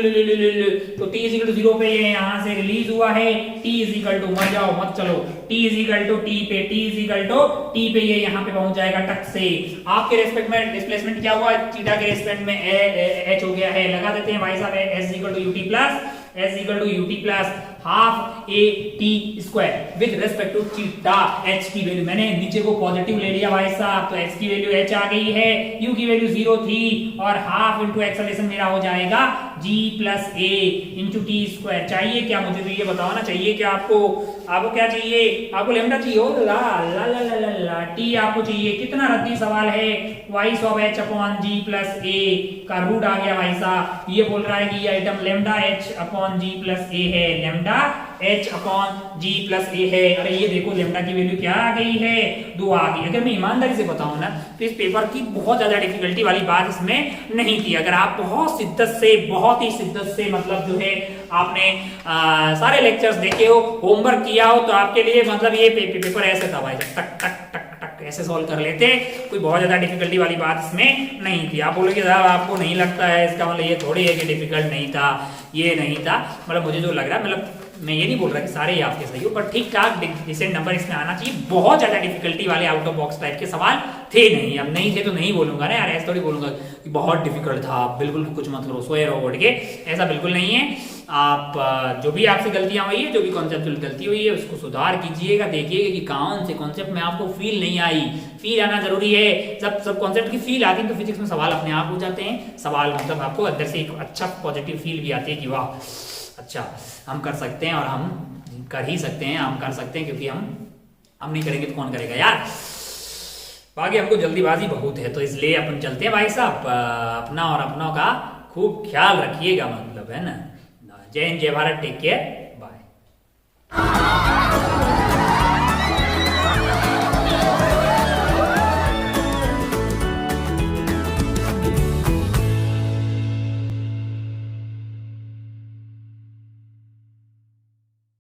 t = 0 पे ये यहाँ से रिलीज हुआ है, t = मर जाओ मत चलो, t = t पे ये यहाँ पे पहुंच जाएगा टक से। आपके रेस्पेक्ट में डिस्प्लेसमेंट क्या हुआ, थीटा के रेस्पेक्ट में h हो गया है। लगा देते हैं भाई साहब, s = ut plus half a t square with respect to theta. h की वैल्यू मैंने नीचे को पॉजिटिव ले लिया भाई साहब, तो h की वैल्यू h आ गई है, u की वैल्यू 0 थी, और हाफ इंटू एक्सेलरेशन मेरा हो जाएगा g + a into t square. चाहिए क्या मुझे, तो ये बताओ ना, चाहिए क्या आपको क्या चाहिए, आपको लैम्डा चाहिए हो, ला ला ला ला ला ला टी आपको चाहिए। कितना रद्दी सवाल है, y of h upon g + a का रूट आ गया भाई साहब। ये बोल रहा है कि ये item lambda h upon g + a है, lambda h upon g + a है। अरे ये देखो लैम्डा की वैल्यू क्या आ गई है, 2 आ गई। अगर मैं ईमानदारी से बताऊं ना तो इस पेपर की बहुत ज्यादा डिफिकल्टी वाली बात इसमें नहीं थी। अगर आप बहुत ही शिद्दत से मतलब जो है आपने सारे लेक्चर्स देखे हो, होमवर्क किया हो, तो आपके लिए मतलब ये पेपर ऐसे था भाई, टक टक टक टक ऐसे सॉल्व कर लेते। कोई बहुत ज्यादा डिफिकल्टी वाली बात इसमें नहीं थी। आप बोलोगे साहब आपको नहीं लगता है, इसका मतलब ये थोड़ी है कि डिफिकल्ट नहीं था, ये नहीं था। मतलब मुझे जो लग रहा है, मतलब मैं ये नहीं बोल रहा कि सारे ही आपके सही हो, पर ठीक ठाक डिसेंट नंबर इसमें आना चाहिए। बहुत ज्यादा डिफिकल्टी वाले आउट ऑफ बॉक्स टाइप के सवाल थे नहीं। अब नहीं थे तो नहीं बोलूंगा ना यार, ऐसा थोड़ी बोलूंगा कि बहुत डिफिकल्ट था, बिल्कुल कुछ मत करो, सोए रहो उठ के, ऐसा बिल्कुल नहीं है। आप जो भी आपसे गलतियां हुई है, जो भी कॉन्सेप्चुअल गलती हुई है, उसको सुधार कीजिएगा। देखिएगा कि कौन से कॉन्सेप्ट में आपको फील नहीं आई। फील आना जरूरी है। जब सब कॉन्सेप्ट की फील आती है तो फिजिक्स में सवाल अपने आप हो जाते हैं। सवाल मतलब आपको अंदर से एक अच्छा पॉजिटिव फील भी आती है कि वाह अच्छा हम कर सकते हैं, और हम कर ही सकते हैं, हम कर सकते हैं, क्योंकि हम नहीं करेंगे तो कौन करेगा यार। बाकी हमको जल्दीबाजी बहुत है, तो इसलिए अपन चलते हैं भाई साहब। अपना और अपनों का खूब ख्याल रखिएगा, मतलब है ना। जय हिंद, जय भारत, टेक केयर।